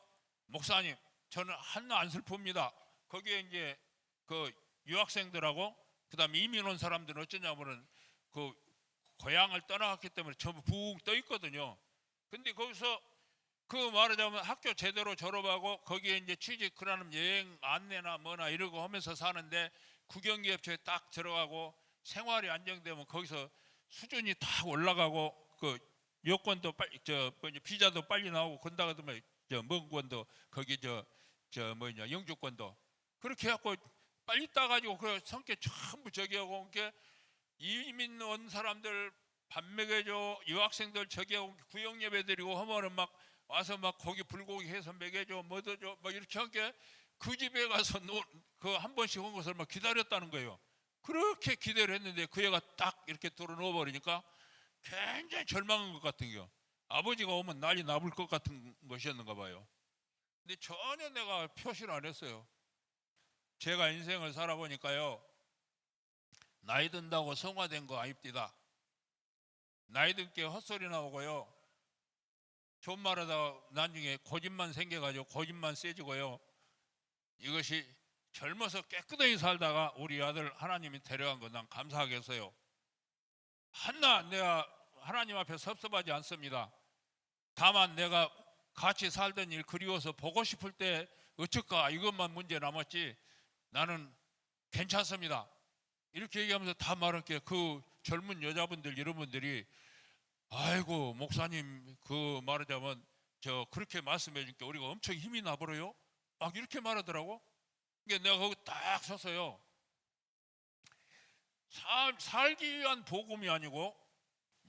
목사님, 저는 하나 안 슬픕니다. 거기에 이제 그 유학생들하고 그다음에 이민 온 사람들은 어쩌냐면은 그 고향을 떠나갔기 때문에 전부 붕 떠 있거든요. 근데 거기서 그 말하자면 학교 제대로 졸업하고 거기에 이제 취직 그러는 여행 안내나 뭐나 이러고 하면서 사는데 국영기업체에 딱 들어가고 생활이 안정되면 거기서 수준이 딱 올라가고 그 여권도 빨리 비자도 빨리 나오고 건다가도 저 먼권도 거기 저 뭐냐 영주권도 그렇게 해갖고 빨리 따가지고 그 성격 전부 저기 하고 이렇게 이민 온 사람들 밥 먹여줘 유학생들 저기 하고 구역 예배 드리고 하면은 막 와서 막 고기 불고기 해서 먹여줘 뭐도 줘 막 이렇게 하게 그 집에 가서 그 한 번씩 온 것을 막 기다렸다는 거예요. 그렇게 기대를 했는데 그 애가 딱 이렇게 들어 누워 버리니까 굉장히 절망한 것 같은 겨. 아버지가 오면 난리 나볼 것 같은 것이었는가 봐요. 근데 전혀 내가 표시를 안 했어요. 제가 인생을 살아보니까요, 나이 든다고 성화된 거 아닙니다. 나이 든게 헛소리 나오고요, 좋은 말하다가 나중에 고집만 생겨가지고 고집만 세지고요. 이것이 젊어서 깨끗하게 살다가 우리 아들 하나님이 데려간 거 난 감사하겠어요. 하나 내가 하나님 앞에 섭섭하지 않습니다. 다만 내가 같이 살던 일 그리워서 보고 싶을 때 어쩔까 이것만 문제 남았지 나는 괜찮습니다. 이렇게 얘기하면서 다 말할게요. 그 젊은 여자분들 이런 분들이 아이고 목사님 그 말하자면 저 그렇게 말씀해 줄게 우리가 엄청 힘이 나버려요. 막 이렇게 말하더라고. 그러니까 내가 거기 딱 섰어요. 살기 위한 복음이 아니고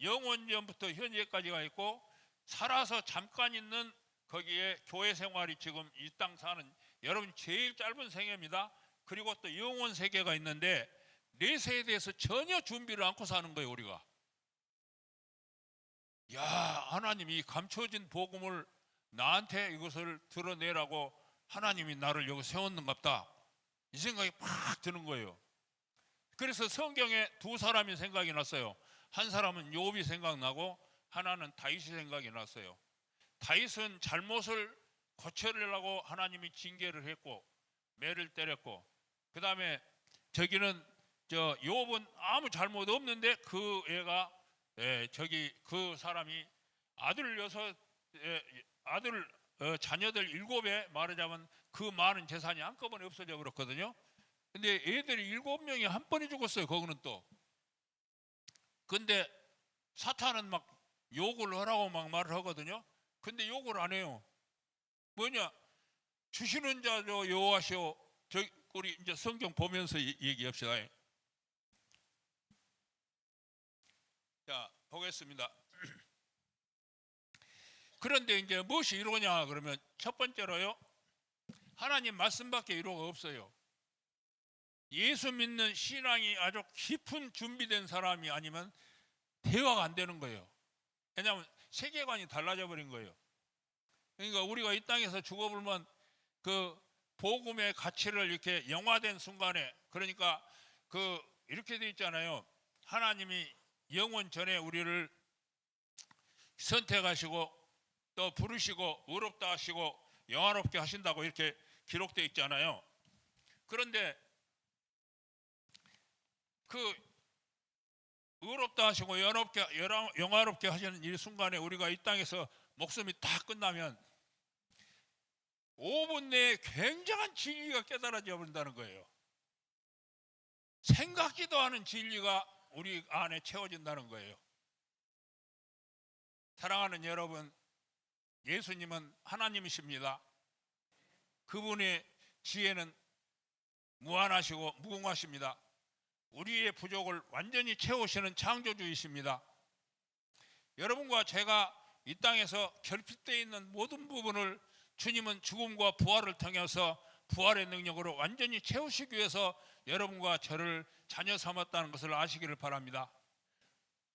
영원전부터 현재까지가 있고 살아서 잠깐 있는 거기에 교회 생활이 지금 이 땅 사는 여러분 제일 짧은 생애입니다. 그리고 또 영원 세계가 있는데 내 세에 대해서 전혀 준비를 않고 사는 거예요. 우리가 야 하나님이 감춰진 복음을 나한테 이것을 드러내라고 하나님이 나를 여기 세웠는갑다 이 생각이 팍 드는 거예요. 그래서 성경에 두 사람이 생각이 났어요. 한 사람은 욥이 생각나고 하나는 다윗이 생각이 났어요. 다윗은 잘못을 고쳐내려고 하나님이 징계를 했고 매를 때렸고 그 다음에 저기는 저 욥은 아무 잘못 없는데 그 애가 저기 그 사람이 자녀들 7에 말하자면 그 많은 재산이 한꺼번에 없어져 버렸거든요. 근데 애들이 7명이 한 번에 죽었어요. 거기는 또 근데 사탄은 막 욕을 하라고 막 말을 하거든요. 근데 욕을 안 해요. 뭐냐 주시는 자죠 여호와시오. 우리 이제 성경 보면서 얘기합시다. 자 보겠습니다. 그런데 이제 무엇이 이루냐 그러면 첫 번째로요 하나님 말씀밖에 이루가 없어요. 예수 믿는 신앙이 아주 깊은 준비된 사람이 아니면 대화가 안 되는 거예요. 왜냐하면 세계관이 달라져 버린 거예요. 그러니까 우리가 이 땅에서 죽어보면 그 복음의 가치를 이렇게 영화된 순간에 그러니까 그 이렇게 돼 있잖아요. 하나님이 영원 전에 우리를 선택하시고 또 부르시고 의롭다 하시고 영화롭게 하신다고 이렇게 기록되어 있잖아요. 그런데 그 의롭다 하시고 영화롭게 하시는 이 순간에 우리가 이 땅에서 목숨이 다 끝나면 5분 내에 굉장한 진리가 깨달아져 버린다는 거예요. 생각지도 않은 진리가 우리 안에 채워진다는 거예요. 사랑하는 여러분, 예수님은 하나님이십니다. 그분의 지혜는 무한하시고 무궁하십니다. 우리의 부족을 완전히 채우시는 창조주이십니다. 여러분과 제가 이 땅에서 결핍되어 있는 모든 부분을 주님은 죽음과 부활을 통해서 부활의 능력으로 완전히 채우시기 위해서 여러분과 저를 자녀 삼았다는 것을 아시기를 바랍니다.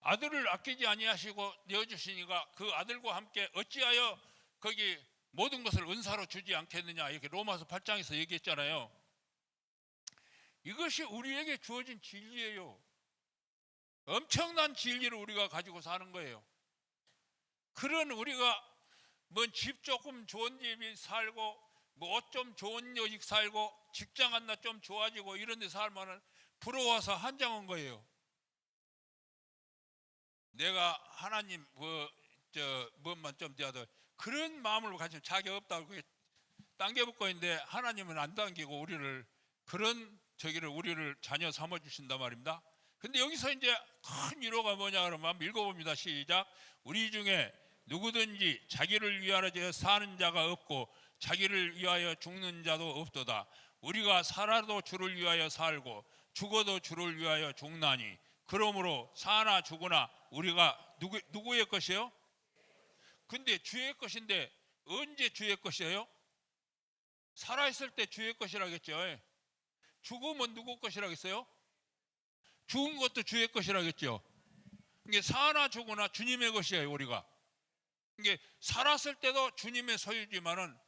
아들을 아끼지 아니하시고 내어주시니까 그 아들과 함께 어찌하여 거기 모든 것을 은사로 주지 않겠느냐, 이렇게 로마서 8장에서 얘기했잖아요. 이것이 우리에게 주어진 진리예요. 엄청난 진리를 우리가 가지고 사는 거예요. 그런 우리가 뭐 집 조금 좋은 집이 살고 뭐 옷 좀 좋은 여직 살고 직장 하나 좀 좋아지고 이런 데 살면은 부러워서 한장한 거예요. 내가 하나님 뭐만 좀 되어도 그런 마음을 가지면 자기 없다고 당겨붙고 있는데 하나님은 안 당기고 우리를 그런 우리를 자녀 삼아 주신단 말입니다. 근데 여기서 이제 큰 위로가 뭐냐 그러면 한번 읽어봅니다. 시작. 우리 중에 누구든지 자기를 위하여 사는 자가 없고 자기를 위하여 죽는 자도 없도다. 우리가 살아도 주를 위하여 살고 죽어도 주를 위하여 죽나니 그러므로 사나 죽으나 우리가 누구의 것이요? 근데 주의 것인데 언제 주의 것이에요? 살아있을 때 주의 것이라겠죠. 죽으면 누구 것이라겠어요? 죽은 것도 주의 것이라겠죠. 이게 사나 죽으나 주님의 것이에요. 우리가 이게 살았을 때도 주님의 소유지만은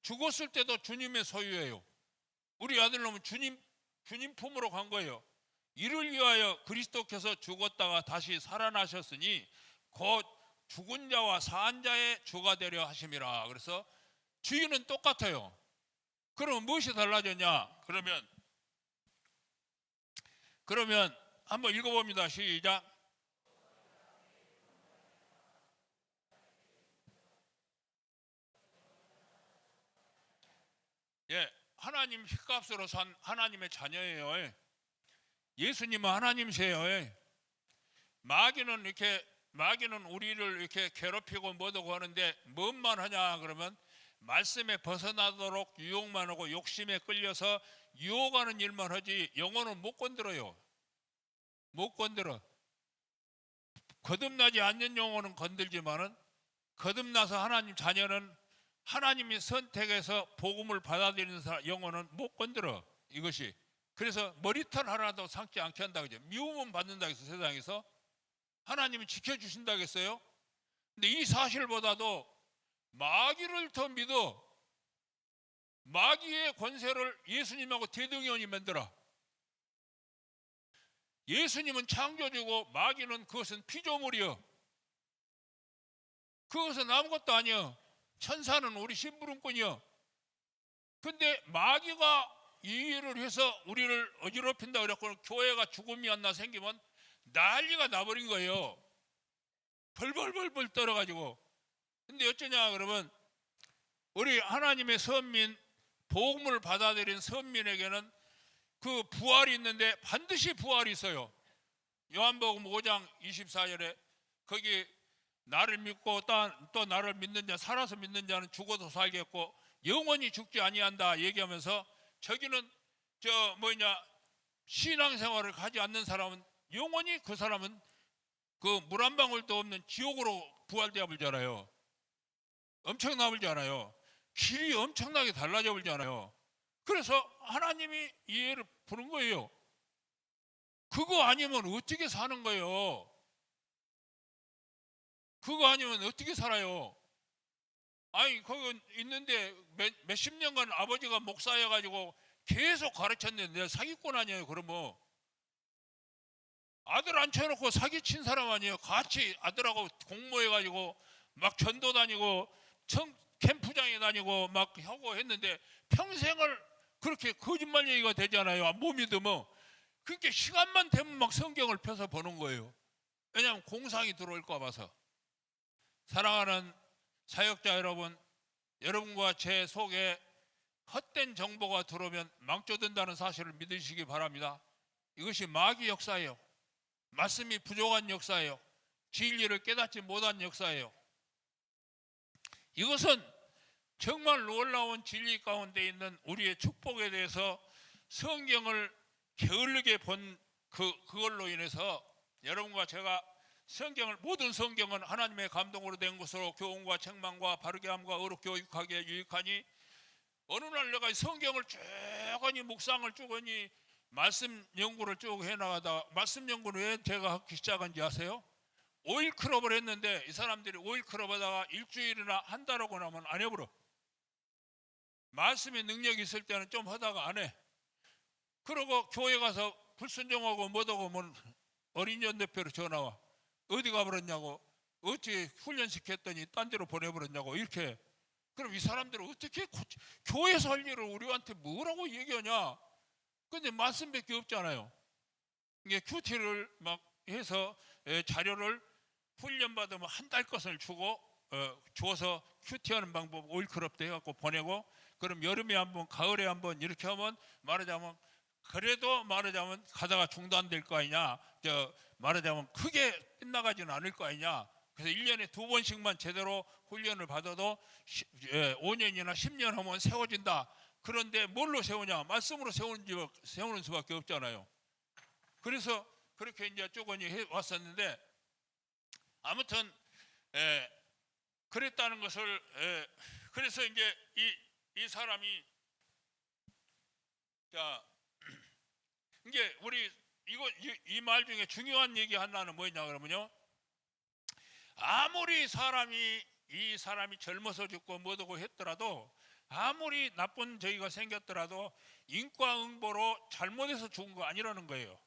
죽었을 때도 주님의 소유예요. 우리 아들놈은 주님 품으로 간 거예요. 이를 위하여 그리스도께서 죽었다가 다시 살아나셨으니 곧 죽은 자와 산 자의 주가 되려 하심이라. 그래서 주인은 똑같아요. 그러면 무엇이 달라졌냐? 그러면 한번 읽어봅니다. 시작. 예, 하나님 핏값으로 산 하나님의 자녀예요. 예수님은 하나님이세요. 마귀는 우리를 이렇게 괴롭히고 뭐라고 하는데 뭔만 하냐 그러면 말씀에 벗어나도록 유혹만 하고 욕심에 끌려서 유혹하는 일만 하지 영혼은 못 건드려요. 못 건드려. 거듭나지 않는 영혼은 건들지만은 거듭나서 하나님 자녀는 하나님이 선택해서 복음을 받아들이는 영혼은 못 건드려. 이것이 그래서 머리털 하나도 상지 않게 한다 그죠. 미움은 받는다 그래서 세상에서 하나님이 지켜주신다 그랬어요. 근데 이 사실보다도 마귀를 더 믿어. 마귀의 권세를 예수님하고 대등연이 만들어. 예수님은 창조주고 마귀는 그것은 피조물이요. 그것은 아무것도 아니요. 천사는 우리 심부름꾼이요. 근데 마귀가 이 일을 해서 우리를 어지럽힌다 그랬고 교회가 죽음이 하나 생기면 난리가 나버린 거예요. 벌벌벌벌 떨어가지고. 근데 어쩌냐 그러면 우리 하나님의 선민, 복음을 받아들인 선민에게는 그 부활이 있는데 반드시 부활이 있어요. 요한복음 5장 24절에 거기 나를 믿고 또 나를 믿는 자, 살아서 믿는 자는 죽어도 살겠고 영원히 죽지 아니한다 얘기하면서 저기는 신앙생활을 하지 않는 사람은 영원히 그 사람은 그 물 한 방울도 없는 지옥으로 부활되어 버리잖아요. 엄청나 버리잖아요. 길이 엄청나게 달라져 버리잖아요. 그래서 하나님이 이해를 부른 거예요. 그거 아니면 어떻게 사는 거예요? 그거 아니면 어떻게 살아요? 아니 거기 있는데 몇십 년간 아버지가 목사여가지고 계속 가르쳤는데 내가 사기꾼 아니에요? 그러면 아들 앉혀놓고 사기친 사람 아니에요? 같이 아들하고 공모해가지고 막 전도 다니고 캠프장에 다니고 막 하고 했는데 평생을 그렇게 거짓말 얘기가 되잖아요. 못 믿으면. 그렇게 시간만 되면 막 성경을 펴서 보는 거예요. 왜냐하면 공상이 들어올까 봐서. 사랑하는 사역자 여러분, 여러분과 제 속에 헛된 정보가 들어오면 망쳐든다는 사실을 믿으시기 바랍니다. 이것이 마귀 역사예요. 말씀이 부족한 역사예요. 진리를 깨닫지 못한 역사예요. 이것은 정말 놀라운 진리 가운데 있는 우리의 축복에 대해서 성경을 게을르게 본 그걸로 인해서 여러분과 제가 모든 성경은 하나님의 감동으로 된 것으로 교훈과 책망과 바르게 함과 의로 교육하기에 유익하니 어느 날 내가 성경을 쭉 하니 묵상을 쭉 하니 말씀 연구를 쭉 해나가다가 말씀 연구를 왜 제가 하기 시작한지 아세요? 오일 클럽을 했는데 이 사람들이 오일 클럽 하다가 일주일이나 한 달 하고 나면 안 해버려. 말씀의 능력이 있을 때는 좀 하다가 안 해. 그러고 교회 가서 불순종하고 뭐하고 뭐 어린이연 대표로 전화와. 어디 가버렸냐고. 어떻게 훈련시켰더니 딴 데로 보내버렸냐고 이렇게. 그럼 이 사람들은 어떻게 교회에서 할 일을 우리한테 뭐라고 얘기하냐. 근데 말씀밖에 없잖아요. 이게 큐티를 막 해서 자료를 훈련받으면 한 달 것을 주고 줘서 큐티하는 방법 오일클럽도 해갖고 보내고, 그럼 여름에 한번 가을에 한번 이렇게 하면 말하자면 그래도 말하자면 가다가 중단될 거 아니냐, 말하자면 크게 끝나가지는 않을 거 아니냐. 그래서 1년에 2번씩만 제대로 훈련을 받아도 5년이나 10년 하면 세워진다. 그런데 뭘로 세우냐? 말씀으로 세우는 수밖에 없잖아요. 그래서 그렇게 이제 쪼그니 해 왔었는데, 아무튼 그랬다는 것을 그래서 이제 이 사람이 자 이게 우리 이 말 중에 중요한 얘기 하나는 뭐냐 그러면요, 아무리 이 사람이 젊어서 죽고 뭐하고 했더라도, 아무리 나쁜 저기가 생겼더라도 인과응보로 잘못해서 죽은 거 아니라는 거예요.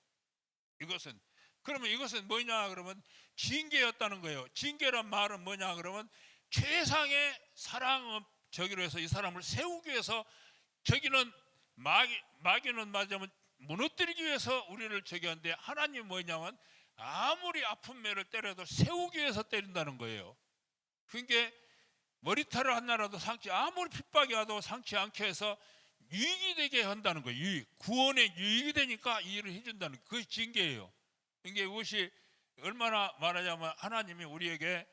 이것은. 그러면 이것은 뭐냐 그러면 징계였다는 거예요. 징계란 말은 뭐냐 그러면 최상의 사랑 저기로 해서 이 사람을 세우기 위해서, 저기는 마귀는 맞으면 무너뜨리기 위해서 우리를 저기 하는데, 하나님 뭐냐면 아무리 아픈 매를 때려도 세우기 위해서 때린다는 거예요. 그러니까 머리털을 하나라도 상치, 아무리 핍박이 와도 상치 않게 해서 유익이 되게 한다는 거예요. 유익, 구원에 유익이 되니까 이 일을 해준다는, 그것이 징계예요. 이게 이것이 얼마나 말하자면 하나님이 우리에게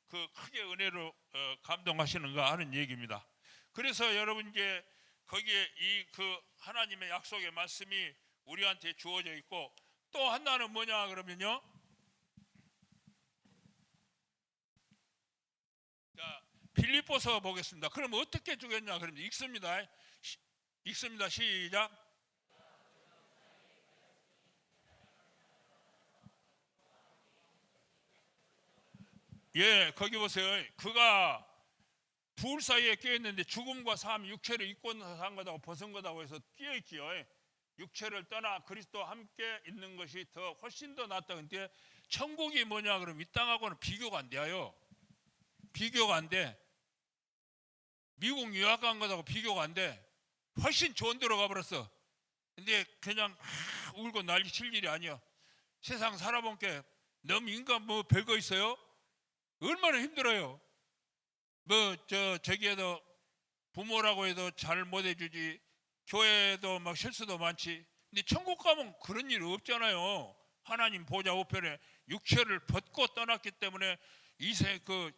그 크게 은혜로 감동하시는가 하는 얘기입니다. 그래서 여러분 이제 거기에 그 하나님의 약속의 말씀이 우리한테 주어져 있고, 또 하나는 뭐냐 그러면요, 자 빌립보서 보겠습니다. 그럼 어떻게 주겠냐 그러면 읽습니다. 읽습니다. 시작. 예, 거기 보세요. 그가 둘 사이에 끼어있는데 죽음과 삶, 육체를 입고 산 거다고 벗은 거다고 해서 끼어있지요. 육체를 떠나 그리스도와 함께 있는 것이 훨씬 더 낫다. 근데 천국이 뭐냐 그러면 이 땅하고는 비교가 안 돼요. 비교가 안 돼. 미국 유학 간 거다고 비교가 안 돼. 훨씬 좋은 데로 가버렸어. 근데 그냥 울고 난리 칠 일이 아니야. 세상 살아본 게 너무 인간 뭐 별거 있어요? 얼마나 힘들어요. 저기에도 부모라고 해도 잘 못해주지, 교회도 막 실수도 많지. 근데 천국 가면 그런 일 없잖아요. 하나님 보좌 우편에 육체를 벗고 떠났기 때문에 이생 그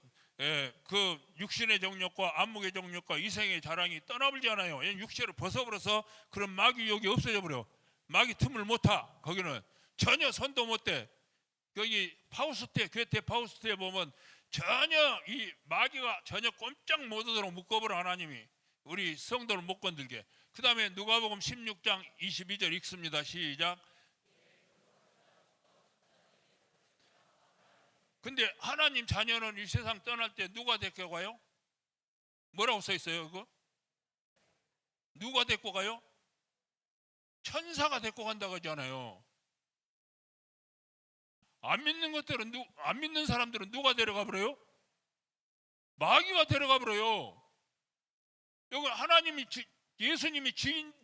육신의 정욕과 안목의 정욕과 이생의 자랑이 떠나버리잖아요. 육체를 벗어버려서 그런 마귀 유혹이 없어져 버려. 마귀 틈을 못 타. 거기는 전혀 손도 못 대. 여기 괴테 파우스트에 보면 전혀 이 마귀가 전혀 꼼짝 못하도록 묶어버려 하나님이, 우리 성도를 못 건들게. 그 다음에 누가복음 16장 22절 읽습니다. 시작. 근데 하나님 자녀는 이 세상 떠날 때 누가 데리고 가요? 뭐라고 써 있어요 그거? 누가 데리고 가요? 천사가 데리고 간다고 하잖아요. 안 믿는 사람들은 누가 데려가 버려요? 마귀가 데려가 버려요. 여기 하나님이 예수님이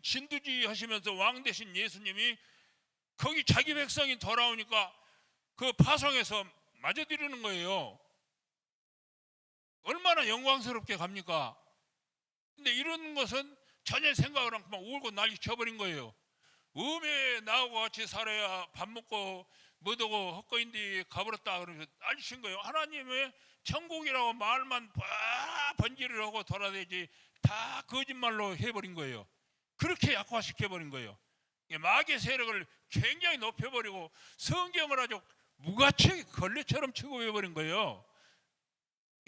진두지 하시면서 왕 되신 예수님이 거기 자기 백성이 돌아오니까 그 파송해서 맞아들이는 거예요. 얼마나 영광스럽게 갑니까? 근데 이런 것은 전혀 생각을 않고 막 울고 난리 쳐버린 거예요. 음에 나하고 같이 살아야 밥 먹고 뭐더고 헛거인데 가버렸다 그러면서 난리 친 거예요. 하나님의 천국이라고 말만 번지를 하고 돌아다니지 다 거짓말로 해버린 거예요. 그렇게 약화시켜버린 거예요. 마귀의 세력을 굉장히 높여버리고 성경을 아주 무가치 걸레처럼 취급해버린 거예요.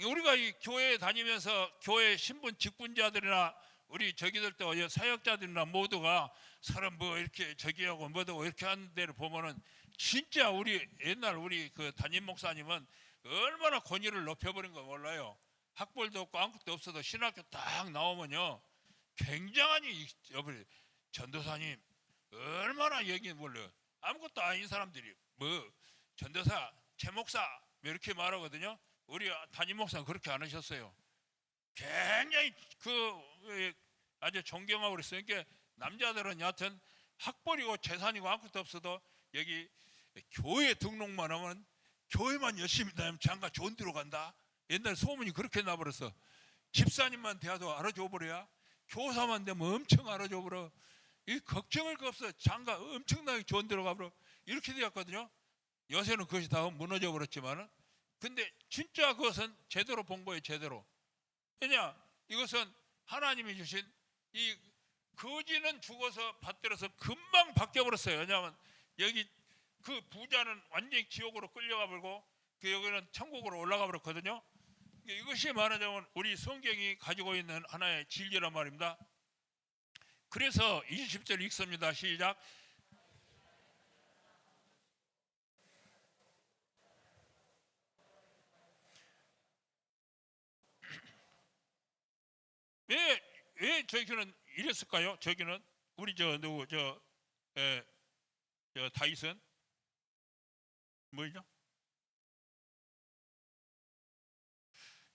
우리가 이 교회에 다니면서 교회 신분 직분자들이나 우리 저기들도 사역자들이나 모두가 사람 뭐 이렇게 저기하고 뭐도 이렇게 하는 데를 보면은 진짜 우리 옛날 우리 그 담임 목사님은 얼마나 권위를 높여버린 거 몰라요. 학벌도 없고 아무것도 없어도 신학교 딱 나오면요 굉장한 전도사님 얼마나 얘기 몰라요. 아무것도 아닌 사람들이 뭐 전도사 최 목사 뭐 이렇게 말하거든요. 우리 담임 목사는 그렇게 안 하셨어요. 굉장히 아주 존경하고 그랬어요. 그러니까 남자들은 여하튼 학벌이고 재산이고 아무것도 없어도 여기 교회 등록만 하면 교회만 열심히 다니면 장가 좋은 데로 간다. 옛날 소문이 그렇게 나버렸어. 집사님만 대하도 알아줘 버려야 교사만 되면 엄청 알아줘 버려. 이 걱정할 거 없어. 장가 엄청나게 좋은 데로 가버려. 이렇게 되었거든요. 요새는 그것이 다 무너져 버렸지만은 근데 진짜 그것은 제대로 본 거예요. 제대로. 왜냐 이것은 하나님이 주신 이 거지는 죽어서 받들어서 금방 바뀌어 버렸어요. 왜냐하면 여기 그 부자는 완전히 지옥으로 끌려가 버리고 그 여기는 천국으로 올라가 버렸거든요. 이것이 말하자면 우리 성경이 가지고 있는 하나의 진리란 말입니다. 그래서 20절 읽습니다. 시작. 왜 저기는 이랬을까요? 저기는 우리 저 누구 저 다윗은 뭐죠?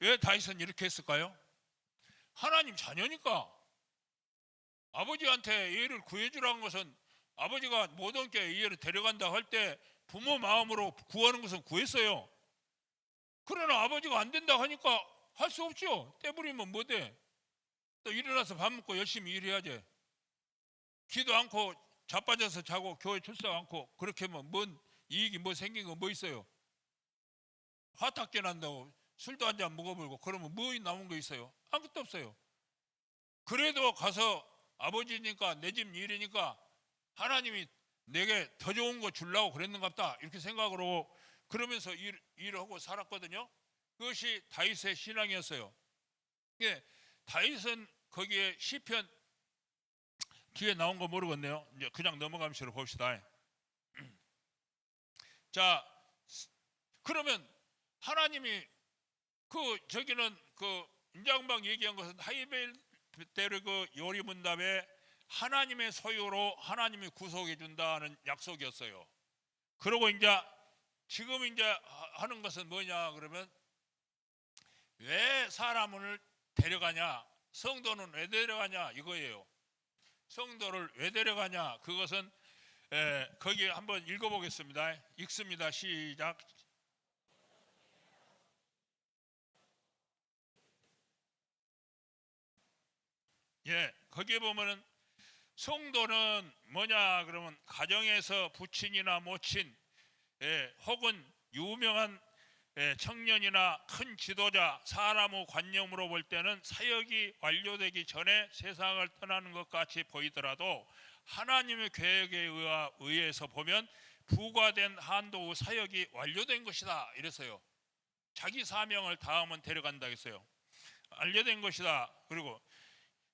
왜 다윗은 이렇게 했을까요? 하나님 자녀니까 아버지한테 얘를 구해주라는 것은 아버지가 모든 게 얘를 데려간다 할 때 부모 마음으로 구하는 것은 구했어요. 그러나 아버지가 안 된다 하니까 할 수 없죠. 떼부리면 뭐 돼? 또 일어나서 밥 먹고 열심히 일해야지. 기도 않고 자빠져서 자고 교회 출석 않고 그렇게 하면 뭔 이익이 뭐 생긴 거 뭐 있어요? 화탁제 난다고 술도 한 잔 먹어버리고 그러면 뭐 남은 거 있어요? 아무것도 없어요. 그래도 가서 아버지니까 내 집 일이니까 하나님이 내게 더 좋은 거 주려고 그랬는갑다 이렇게 생각으로 그러면서 일하고 살았거든요. 그것이 다윗의 신앙이었어요. 예, 다윗은 거기에 시편 뒤에 나온 거 모르겠네요. 이제 그냥 넘어가면서 봅시다. 자, 그러면 하나님이 저기는 인장방 얘기한 것은 하이벨대르 요리문답에 하나님의 소유로 하나님이 구속해 준다는 약속이었어요. 그리고 지금 하는 것은 뭐냐 그러면 왜 사람을 데려가냐? 성도는 왜 데려가냐? 이거예요. 성도를 왜 데려가냐? 그것은 거기 한번 읽어보겠습니다. 읽습니다. 시작. 예, 거기에 보면은 성도는 뭐냐 그러면 가정에서 부친이나 모친 혹은 유명한 청년이나 큰 지도자 사람의 관념으로 볼 때는 사역이 완료되기 전에 세상을 떠나는 것 같이 보이더라도 하나님의 계획에 의해서 보면 부과된 한도의 사역이 완료된 것이다 이랬어요. 자기 사명을 다하면 데려간다 했어요. 완료된 것이다.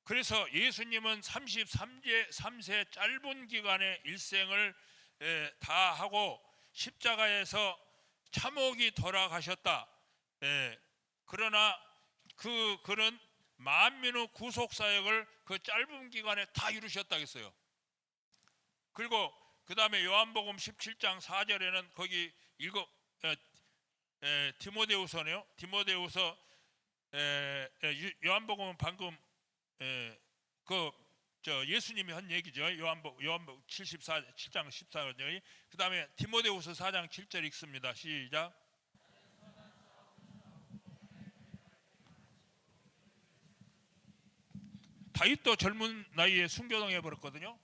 그래서 예수님은 33세 짧은 기간의 일생을 다 하고 십자가에서 참혹이 돌아가셨다. 그러나 그는 만민의 구속 사역을 그 짧은 기간에 다 이루셨다 했어요. 그리고 그 다음에 요한복음 17장 4절에는 거기 디모데후서네요. 디모데후서 요한복음은 방금 예수님이 한 얘기죠. 요한복음 7장 14절. 그 다음에 디모데후서 4장 7절 읽습니다. 시작. 다윗도 젊은 나이에 순교당해 버렸거든요.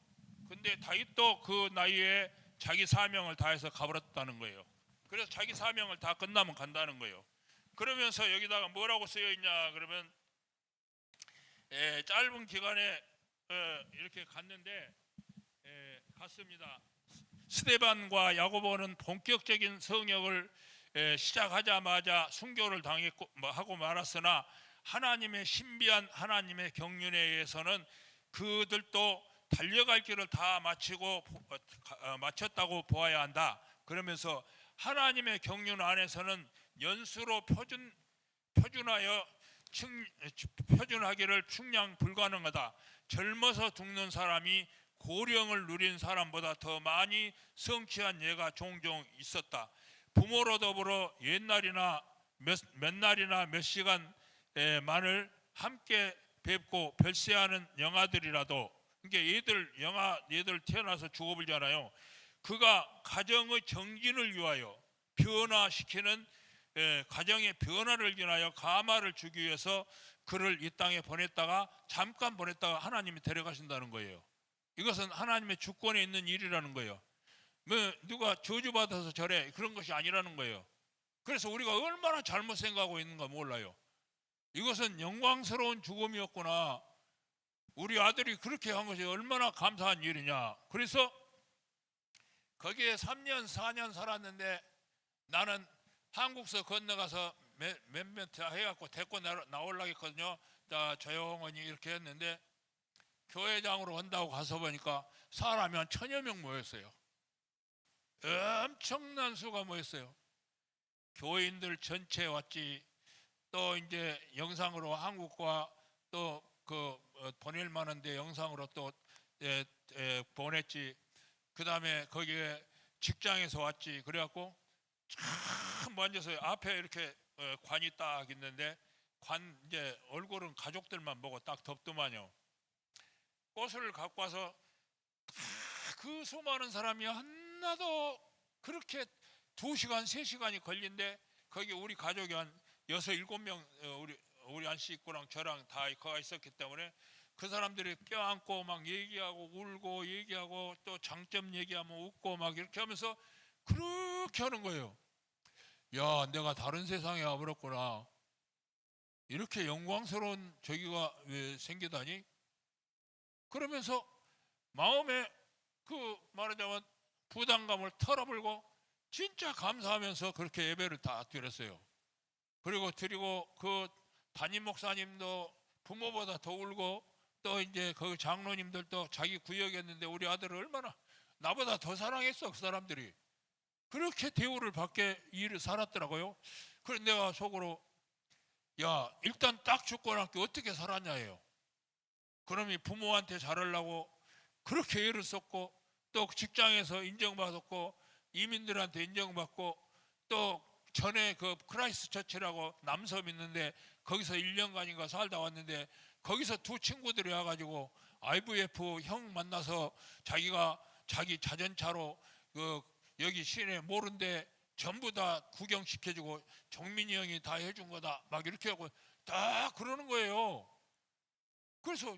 근데 다윗도 그 나이에 자기 사명을 다해서 가버렸다는 거예요. 그래서 자기 사명을 다 끝나면 간다는 거예요. 그러면서 여기다가 뭐라고 쓰여 있냐 그러면 짧은 기간에 이렇게 갔는데 갔습니다. 스데반과 야고보는 본격적인 성역을 시작하자마자 순교를 당했고 하고 말았으나 하나님의 신비한 하나님의 경륜에 의해서는 그들도 달려갈 길을 다 마쳤다고 보아야 한다. 그러면서 하나님의 경륜 안에서는 연수로 표준하기를 충량 불가능하다. 젊어서 죽는 사람이 고령을 누린 사람보다 더 많이 성취한 예가 종종 있었다. 부모로 더불어 옛날이나 몇 날이나 몇 시간만을 함께 뵙고 별세하는 영아들이라도, 그러니까 얘들 태어나서 죽어버리잖아요. 그가 가정의 정진을 위하여 변화시키는 가정의 변화를 위하여 가마를 주기 위해서 그를 이 땅에 잠깐 보냈다가 하나님이 데려가신다는 거예요. 이것은 하나님의 주권에 있는 일이라는 거예요. 뭐 누가 저주받아서 저래 그런 것이 아니라는 거예요. 그래서 우리가 얼마나 잘못 생각하고 있는가 몰라요. 이것은 영광스러운 죽음이었구나. 우리 아들이 그렇게 한 것이 얼마나 감사한 일이냐. 그래서 거기에 3년 4년 살았는데 나는 한국서 건너가서 몇몇 해갖고 데리고 나오려고 했거든요. 조용히 이렇게 했는데 교회장으로 온다고 가서 보니까 사람이 한 1000여 명 모였어요. 엄청난 수가 모였어요. 교인들 전체 왔지. 또 이제 영상으로 한국과 또 보낼 만한데 영상으로 또 보냈지. 그 다음에 거기에 직장에서 왔지. 그래갖고 참 앉아서 앞에 이렇게 관이 딱 있는데 이제 얼굴은 가족들만 보고 딱 덥더만요. 꽃을 갖고 와서 그 수많은 사람이 하나도 그렇게 2시간 3시간이 걸린데 거기 우리 가족이 한 6, 7명 우리 안식구랑 저랑 다 거기 있었기 때문에 그 사람들이 껴안고 막 얘기하고 울고 얘기하고 또 장점 얘기하면 웃고 막 이렇게 하면서 그렇게 하는 거예요. 야, 내가 다른 세상에 와버렸구나. 이렇게 영광스러운 저기가 왜 생기다니? 그러면서 마음에 말하자면 부담감을 털어버리고 진짜 감사하면서 그렇게 예배를 다 드렸어요. 그리고 그 담임 목사님도 부모보다 더 울고 또 이제 그 장로님들도 자기 구역이었는데 우리 아들을 얼마나 나보다 더 사랑했어. 그 사람들이 그렇게 대우를 받게 일을 살았더라고요. 그래서 내가 속으로 야, 일단 딱 죽고 나서 어떻게 살았냐예요. 그러면 부모한테 잘하려고 그렇게 애를 썼고 또 직장에서 인정받았고 이민들한테 인정받고 또 전에 그 크라이스트 처치라고 남섬 있는데 거기서 1년간인가 살다 왔는데 거기서 2 친구들이 와가지고 IVF 형 만나서 자기 자전차로 여기 시내 모른데 전부 다 구경시켜주고 정민이 형이 다 해준 거다 막 이렇게 하고 다 그러는 거예요. 그래서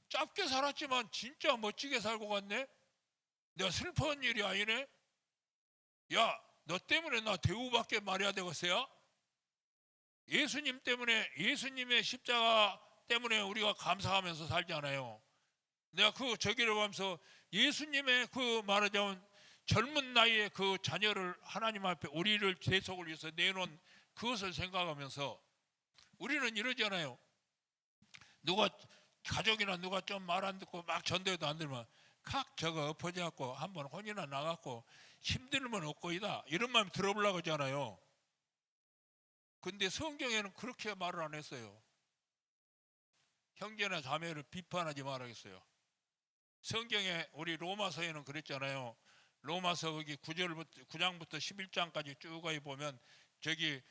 짧게 살았지만 진짜 멋지게 살고 갔네. 내가 슬픈 일이 아니네. 야, 너 때문에 나 대우받게 말해야 되겠어요? 예수님 때문에, 예수님의 십자가 때문에 우리가 감사하면서 살잖아요. 내가 저기를 보면서 예수님의 말하자면 젊은 나이에 그 자녀를 하나님 앞에 우리를 대속을 위해서 내놓은 그것을 생각하면서 우리는 이러잖아요. 가족이나 누가 좀 말 안 듣고 막 전도해도 안 들으면 칵 저거 엎어져갖고 한번 혼이나 나갖고 힘들면 없고이다 이런 마음 들어보려고 하잖아요. 근데 성경에는 그렇게 말을 안 했어요. 형제나 자매를 비판하지 말아야겠어요. 성경에 우리 로마서에는 그랬잖아요. 로마서 거기 9장부터 11장까지 쭉 가기 보면 저기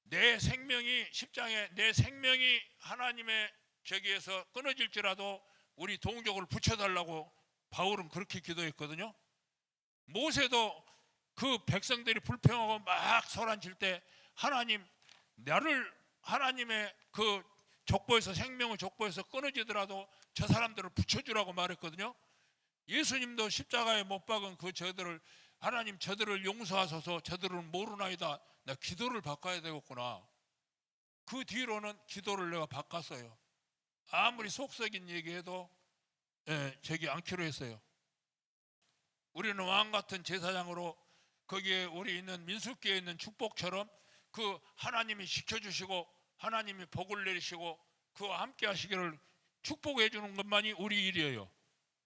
내 생명이 10장에 내 생명이 하나님의 저기에서 끊어질지라도 우리 동족을 붙여달라고 바울은 그렇게 기도했거든요. 모세도 그 백성들이 불평하고 막 소란칠 때 나를 하나님의 그 족보에서 생명의 족보에서 끊어지더라도 저 사람들을 붙여주라고 말했거든요. 예수님도 십자가에 못 박은 하나님 저들을 용서하소서 저들은 모르나이다. 나 기도를 바꿔야 되겠구나. 그 뒤로는 기도를 내가 바꿨어요. 아무리 속썩인 얘기해도 저기 않기로 했어요. 우리는 왕같은 제사장으로 거기에 우리 있는 민수기에 있는 축복처럼 그 하나님이 시켜주시고 하나님이 복을 내리시고 그와 함께 하시기를 축복해 주는 것만이 우리 일이에요.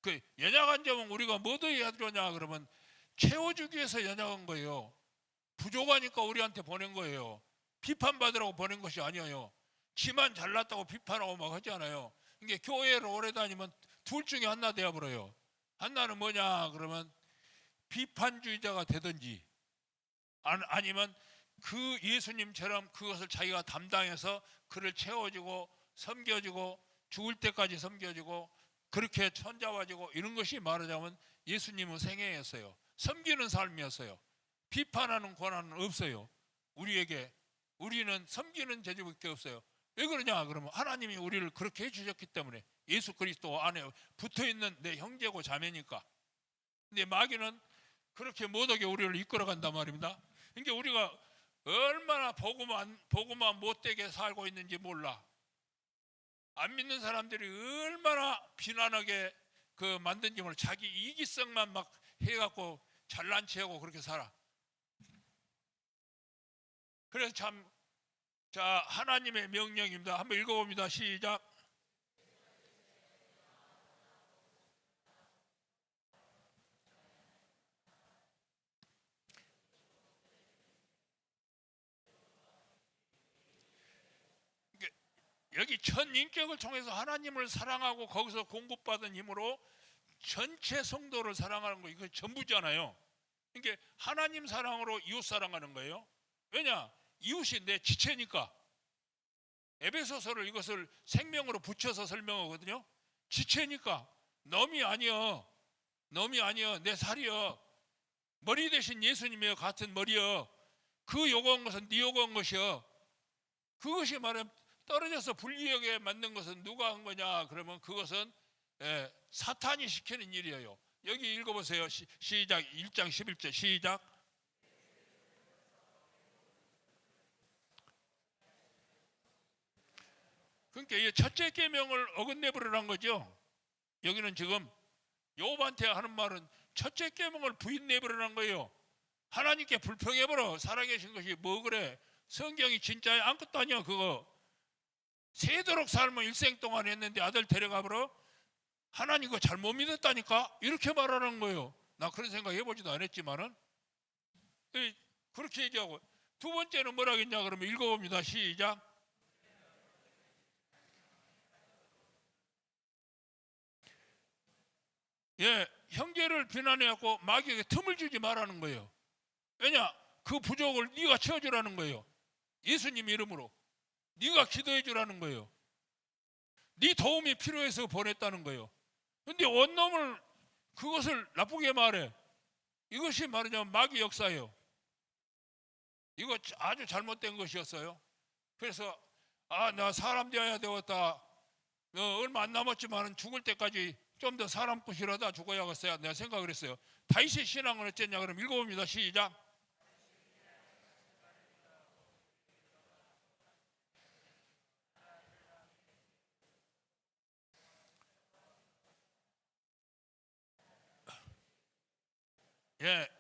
그 연약한 점은 우리가 뭐 더 해야 되냐 그러면 채워주기 위해서 연약한 거예요. 부족하니까 우리한테 보낸 거예요. 비판받으라고 보낸 것이 아니에요. 지만 잘났다고 비판하고 막 하지 않아요. 이게 교회를 오래 다니면 둘 중에 하나 되어버려요. 하나는 뭐냐 그러면 비판주의자가 되든지 아니면 그 예수님처럼 그것을 자기가 담당해서 그를 채워주고 섬겨주고 죽을 때까지 섬겨주고 그렇게 천잡아주고 이런 것이 말하자면 예수님은 생애였어요. 섬기는 삶이었어요. 비판하는 권한은 없어요. 우리에게. 우리는 섬기는 재주밖에 없어요. 왜 그러냐 그러면 하나님이 우리를 그렇게 해주셨기 때문에 예수 그리스도 안에 붙어있는 내 형제고 자매니까. 근데 마귀는 그렇게 못하게 우리를 이끌어간단 말입니다. 그러니까 우리가 얼마나 복음만 못되게 살고 있는지 몰라. 안 믿는 사람들이 얼마나 비난하게 그 만든지 몰라. 자기 이기성만 막 해갖고 잘난 체하고 그렇게 살아. 그래서 참, 자, 하나님의 명령입니다. 한번 읽어봅니다. 시작. 여기 전 인격을 통해서 하나님을 사랑하고 거기서 공급받은 힘으로 전체 성도를 사랑하는 거 이거 전부잖아요. 그러니까 하나님 사랑으로 이웃 사랑하는 거예요. 왜냐? 이웃이 내 지체니까. 에베소서를 이것을 생명으로 붙여서 설명하거든요. 지체니까. 놈이 아니여. 놈이 아니여. 내 살이여. 머리 대신 예수님이여. 같은 머리여. 그 요구한 것은 네 요구한 것이여. 그것이 말하면 떨어져서 불리하게 만든 것은 누가 한 거냐 그러면 그것은 사탄이 시키는 일이에요. 여기 읽어보세요. 시작. 1장 11절 시작. 그러니까 이 첫째 계명을 어긋내버리라는 거죠. 여기는 지금 욥한테 하는 말은 첫째 계명을 부인내버리라는 거예요. 하나님께 불평해버려. 살아계신 것이 뭐 그래. 성경이 진짜야? 아무것도 아니야 그거. 새도록 삶을 일생 동안 했는데 아들 데려가버려? 하나님 그거 잘못 믿었다니까? 이렇게 말하는 거예요. 나 그런 생각 해보지도 않았지만은 그렇게 얘기하고 두 번째는 뭐라 했냐 그러면 읽어봅니다. 시작. 형제를 비난해갖고 마귀에게 틈을 주지 말라는 거예요. 왜냐? 그 부족을 네가 채워주라는 거예요. 예수님 이름으로 네가 기도해 주라는 거예요. 네 도움이 필요해서 보냈다는 거예요. 근데 원놈을 그것을 나쁘게 말해. 이것이 말하자면 마귀 역사예요. 이거 아주 잘못된 것이었어요. 그래서 나 사람 되어야 되겠다. 얼마 안 남았지만 죽을 때까지 좀 더 사람 꾸시러다 죽어야겠어요. 내가 생각을 했어요. 다윗의 신앙은 어쨌냐 그럼 읽어봅니다. 시작.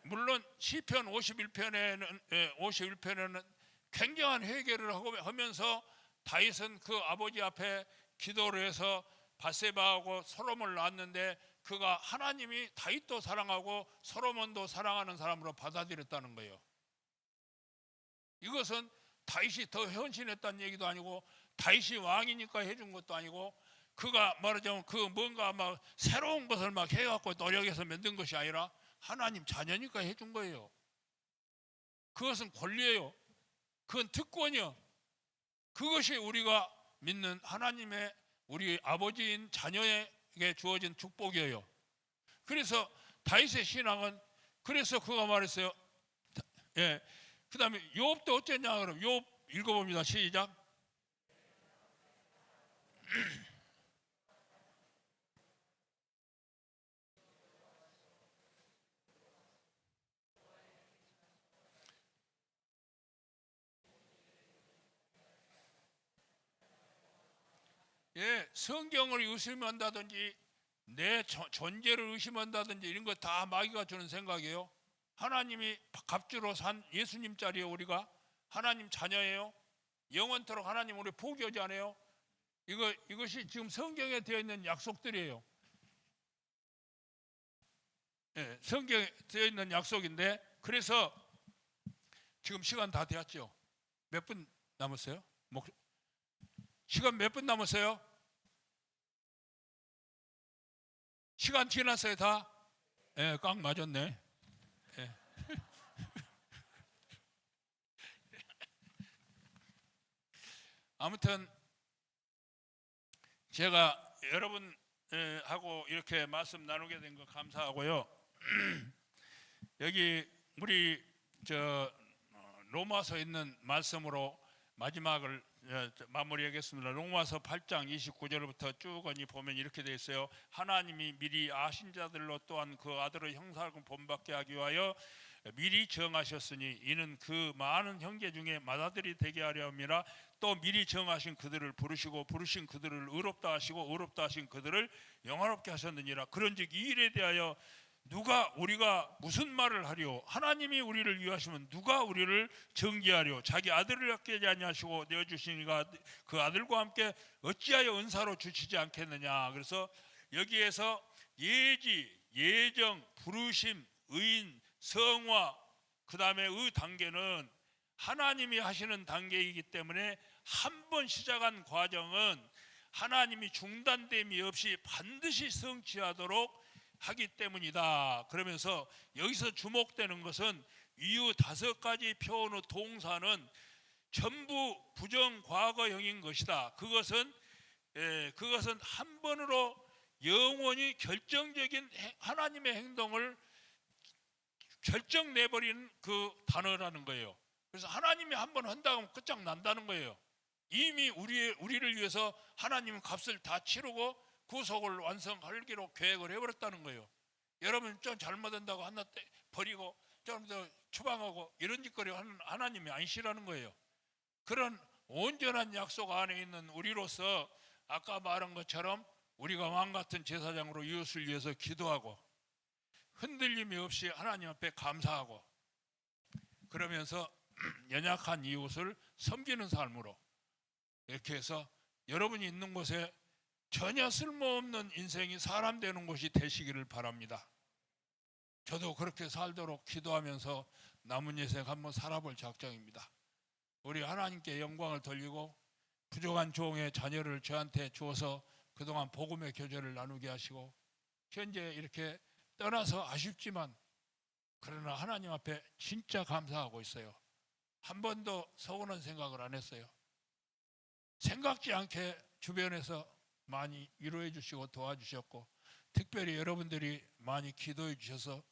물론 시편 51편에는 굉장한 회개를 하면서 다윗은 그 아버지 앞에 기도를 해서 바세바하고 솔로몬을 낳았는데 그가 하나님이 다윗도 사랑하고 솔로몬도 사랑하는 사람으로 받아들였다는 거예요. 이것은 다윗이 더 헌신했다는 얘기도 아니고 다윗이 왕이니까 해준 것도 아니고 그가 말하자면 그 뭔가 막 새로운 것을 막 해갖고 노력해서 만든 것이 아니라 하나님 자녀니까 해준 거예요. 그것은 권리예요. 그건 특권이요. 그것이 우리가 믿는 하나님의 우리 아버지인 자녀에게 주어진 축복이에요. 그래서 다윗의 신앙은 그래서 그가 말했어요. 그 다음에 욥도 어쨌냐 그럼 욥 읽어봅니다. 시작. 성경을 의심한다든지 내 존재를 의심한다든지 이런 거 다 마귀가 주는 생각이에요. 하나님이 갑주로 산 예수님 자리에 우리가 하나님 자녀예요. 영원토록 하나님 우리 포기하지 않아요? 이것이 지금 성경에 되어 있는 약속들이에요. 예, 성경에 되어 있는 약속인데, 그래서 지금 시간 다 되었죠? 몇 분 남았어요? 시간 몇 분 남았어요? 시간 지났어요 다? 예, 꽉 맞았네. 예. 아무튼 제가 여러분하고 이렇게 말씀 나누게 된 거 감사하고요. 여기 우리 로마서 있는 말씀으로 마지막을 마무리하겠습니다. 로마서 8장 29절부터 쭉 보면 이렇게 되어 있어요. 하나님이 미리 아신 자들로 또한 그 아들의 형상을 본받게 하기 위하여 미리 정하셨으니 이는 그 많은 형제 중에 맏아들이 되게 하려 함이라. 또 미리 정하신 그들을 부르시고 부르신 그들을 의롭다 하시고 의롭다 하신 그들을 영화롭게 하셨느니라. 그런즉 이 일에 대하여 우리가 무슨 말을 하리요? 하나님이 우리를 위하시면 누가 우리를 정죄하리요? 자기 아들을 아끼지 아니하시고 내어주시니가 그 아들과 함께 어찌하여 은사로 주시지 않겠느냐. 그래서 여기에서 예지, 예정, 부르심, 의인, 성화, 그 다음에 의 단계는 하나님이 하시는 단계이기 때문에 한 번 시작한 과정은 하나님이 중단됨이 없이 반드시 성취하도록 하기 때문이다. 그러면서 여기서 주목되는 것은 이후 5가지 표현의 동사는 전부 부정과거형인 것이다. 그것은 한 번으로 영원히 결정적인 하나님의 행동을 결정내버리는 그 단어라는 거예요. 그래서 하나님이 한 번 한다고 하면 끝장난다는 거예요. 이미 우리를 위해서 하나님은 값을 다 치르고 구속을 완성하기로 계획을 해버렸다는 거예요. 여러분 좀 잘못한다고 하나 때 버리고 좀 더 추방하고 이런 짓거리 하는 하나님이 아니시라는 거예요. 그런 온전한 약속 안에 있는 우리로서 아까 말한 것처럼 우리가 왕같은 제사장으로 이웃을 위해서 기도하고 흔들림이 없이 하나님 앞에 감사하고 그러면서 연약한 이웃을 섬기는 삶으로 이렇게 해서 여러분이 있는 곳에 전혀 쓸모없는 인생이 사람 되는 곳이 되시기를 바랍니다. 저도 그렇게 살도록 기도하면서 남은 인생 한번 살아볼 작정입니다. 우리 하나님께 영광을 돌리고 부족한 종의 자녀를 저한테 주어서 그동안 복음의 교제를 나누게 하시고 현재 이렇게 떠나서 아쉽지만 그러나 하나님 앞에 진짜 감사하고 있어요. 한 번도 서운한 생각을 안 했어요. 생각지 않게 주변에서 많이 위로해 주시고 도와주셨고 특별히 여러분들이 많이 기도해 주셔서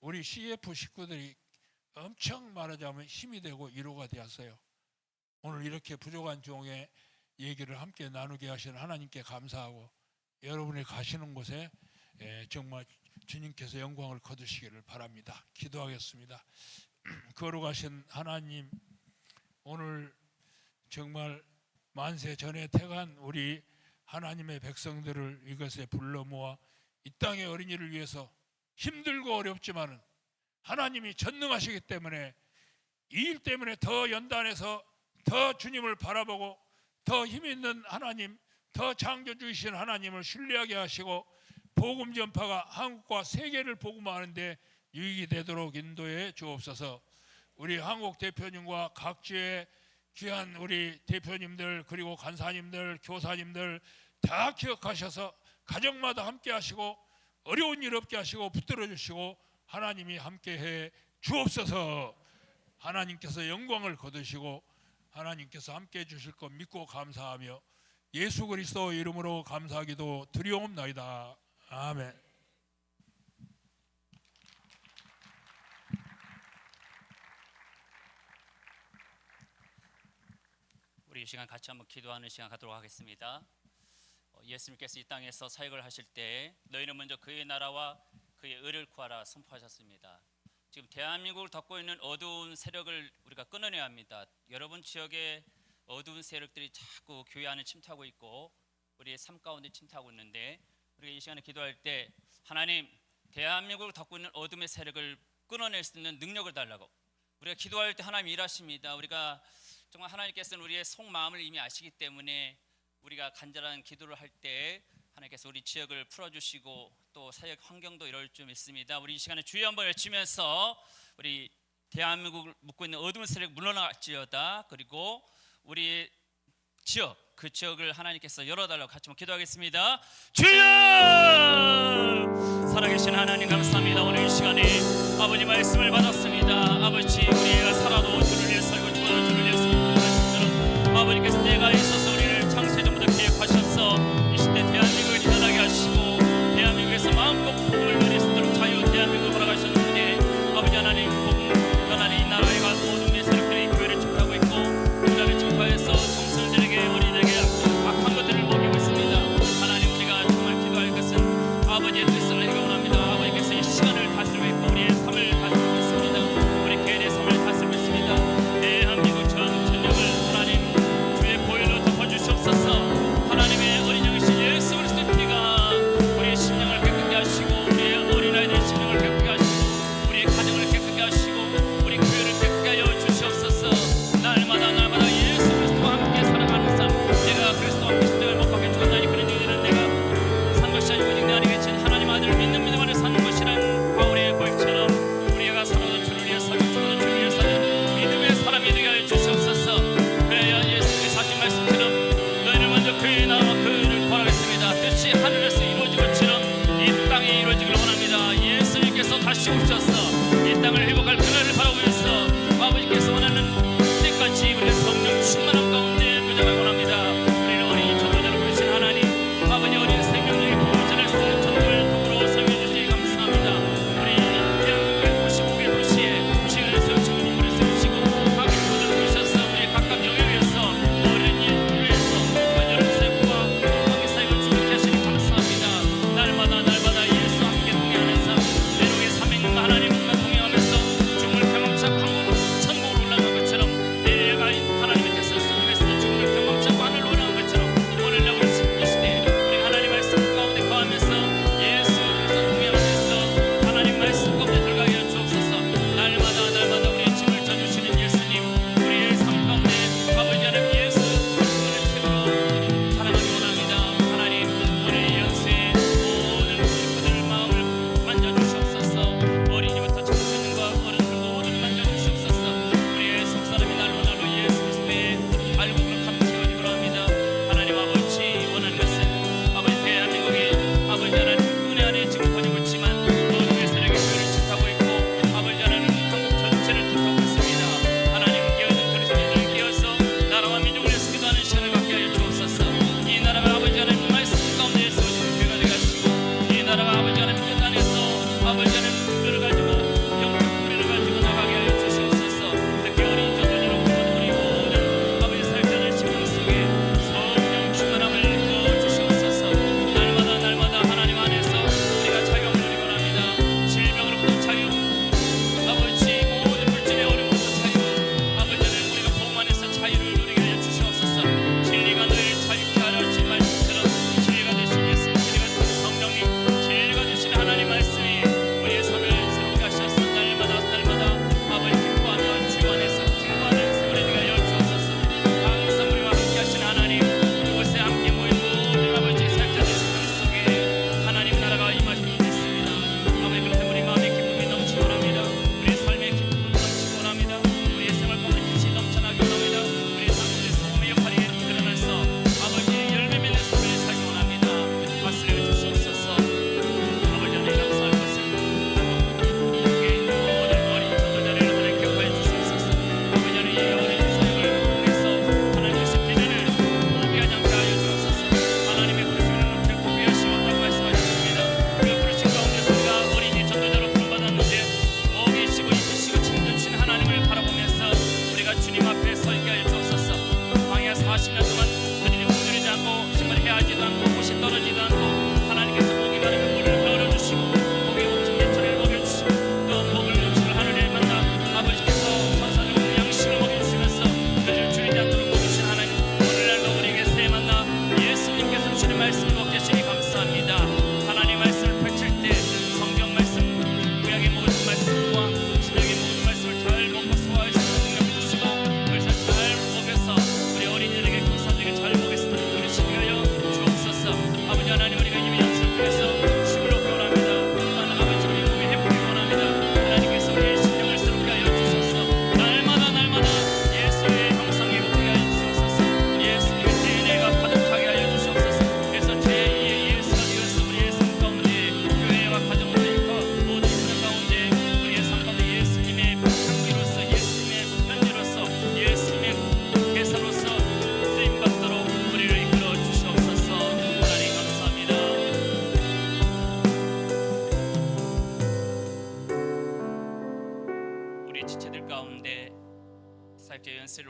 우리 CF 식구들이 엄청 말하자면 힘이 되고 위로가 되었어요. 오늘 이렇게 부족한 종의 얘기를 함께 나누게 하신 하나님께 감사하고 여러분이 가시는 곳에 정말 주님께서 영광을 거두시기를 바랍니다. 기도하겠습니다. 거룩하신 하나님, 오늘 정말 만세 전에 태어난 우리 하나님의 백성들을 이것에 불러 모아 이 땅의 어린이를 위해서 힘들고 어렵지만은 하나님이 전능하시기 때문에 이 일 때문에 더 연단해서 더 주님을 바라보고 더 힘있는 하나님, 더 창조주이신 하나님을 신뢰하게 하시고 복음 전파가 한국과 세계를 복음하는데 유익이 되도록 인도해 주옵소서. 우리 한국 대표님과 각지의 귀한 우리 대표님들 그리고 간사님들 교사님들 다 기억하셔서 가정마다 함께 하시고 어려운 일 없게 하시고 붙들어 주시고 하나님이 함께해 주옵소서. 하나님께서 영광을 거두시고 하나님께서 함께해 주실 것 믿고 감사하며 예수 그리스도 이름으로 감사하기도 드리옵나이다. 아멘. 우리 이 시간 같이 한번 기도하는 시간 갖도록 하겠습니다. 예수님께서 이 땅에서 사역을 하실 때 너희는 먼저 그의 나라와 그의 의를 구하라 선포하셨습니다. 지금 대한민국을 덮고 있는 어두운 세력을 우리가 끊어내야 합니다. 여러분 지역에 어두운 세력들이 자꾸 교회 안에 침투하고 있고 우리의 삶 가운데 침투하고 있는데 우리가 이 시간에 기도할 때 하나님 대한민국을 덮고 있는 어둠의 세력을 끊어낼 수 있는 능력을 달라고 우리가 기도할 때 하나님 일하십니다. 우리가 정말 하나님께서는 우리의 속마음을 이미 아시기 때문에 우리가 간절한 기도를 할 때 하나님께서 우리 지역을 풀어주시고 또 사역 환경도 이럴 줄 믿습니다. 우리 이 시간에 주여 한번 외치면서 우리 대한민국을 묶고 있는 어두운 세력 물러날지어다. 그리고 우리 지역, 그 지역을 하나님께서 열어달라고 같이 한번 기도하겠습니다. 주여! 살아계신 하나님 감사합니다. 오늘 이 시간에 아버지 말씀을 받았습니다. 아버지 우리가 살아도 주를 위해 살고 죽어도 주를 위해 살고 하시도록 아버지께서 때가 있어서 우리를 창세전부터 계획하셔서 이 시대 대한민국을 태어나게 하시고 대한민국에서 마음껏 복음을 누릴 수 있도록 자유 대한민국을 허락하셨는데 아버지 하나님 복음 하나님 이 나라에 가서 모든 세력들이 교회를 축하하고 있고 그 다음에 축하해서 청소년들에게 어린이들에게 악한 것들을 먹이고 있습니다. 하나님 우리가 정말 기도할 것은 아버지의 뜻을 알기 원합니다. 아버지께서 이 시간을 다스리고 있고 우리의 삶을 다스리고 있습니다. 우리 개인의 삶을 다스리고 있습니다. 대한민국 전 전역을 하나님 주의 보혈로 덮어주시옵소서. 하나님의 어린 영이신 예수 그리스도의 피가 우리의 심령을 깨끗게 하시고 우리의 어린아이들의 심령을 깨끗게 하시고 우리의 가정을 깨끗게 하시고 우리 교회를 깨끗게 하여 주시옵소서. 날마다 예수 그리스도와 함께 살아가는 삶, 내가 그리스도와 함께 십자가에 못 박혀 죽었나니 그런 일은 내가 산 것이 아니고 오직 내 안에 계신 하나님 아들을 믿는 믿음 안에 사는 것이란 바울의 고백처럼 우리가 살아도 주를 위해 살고 죽어도 주를 위해 사는 믿음의 사람이 되게 하여 주시옵소서. 그래야 예수님의 하신 말씀처럼 너희는 먼저 그의 나라와 그를 구하겠습니다. 뜻이 하늘에서 이루어진 것처럼 이 땅에 이루어지기를 원합니다. 예수님께서 다시 오셔서 이 땅을 회복할 그날을 바라보면서 아버지께서 원하는 때까지 우리의 성령 충만한 가운데 무장하기 원합니다. 우리를 어린이 전도자로 부르신 하나님 아버지 어린 생명력의 복음을 전할 수 있는 전도를 도구로 사용해 주시기 감사합니다. 우리 대한민국의 55개 도시에 지연을 세우시고 인물을 세우시고 각 교도를 두셔서 우리의 각각 영역에서 어린이를 위해서 여러 사역과 관계 사역을 주목해 하시니 감사합니다. 날마다 예수와 함께 동행하면서 내로의 사명과 하나님과 동행하면서 죽음을 경험하고 천국으로 올라간 것처럼 내가 하나님의 뜻을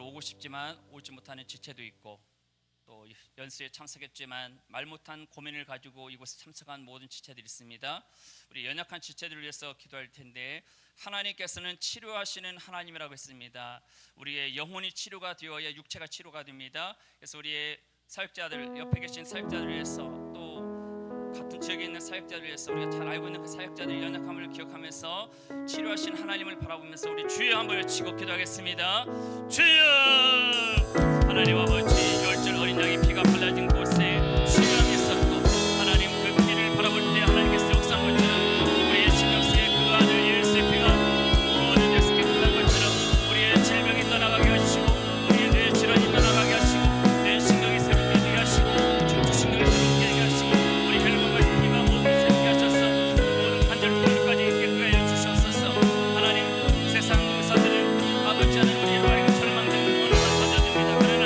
연수를 오고 싶지만 오지 못하는 지체도 있고, 또 연수에 참석했지만 말 못한 고민을 가지고 이곳에 참석한 모든 지체들이 있습니다. 우리 연약한 지체들을 위해서 기도할 텐데, 하나님께서는 치료하시는 하나님이라고 했습니다. 우리의 영혼이 치료가 되어야 육체가 치료가 됩니다. 그래서 우리의 사역자들, 옆에 계신 사역자들을 위해서, 또 같은 지역에 있는 사역자들을 위해서, 우리가 잘 알고 있는 그 사역자들의 연약함을 기억하면서 치료하신 하나님을 바라보면서 우리 주여 한번 외치고 기도하겠습니다. 주여! 하나님 아버지, 열절 어린 양의 피가 발라진 곳에 치유함이 있었고, 하나님 그 피를 바라볼 때 하나님께서 역사한 것처럼 우리의 질병 속에 그 아들 예수의 피가 모든 데서 깨끗한 것처럼 우리의 질병이 떠나가게 하시고, 우리의 뇌 질환이 떠나가게 하시고, 뇌 신경이 새롭게 되게 하시고, 척추 신경이 새롭게 되게 하시고, 우리 혈관과 피가 모두 새롭게 하셔서 모든 관절 통로까지 깨끗하게 하여 주시옵소서. 하나님, 세상 의사들은 아버지 하나님 우리로 하여금 절망된 원망을 던져줍니다. 그러나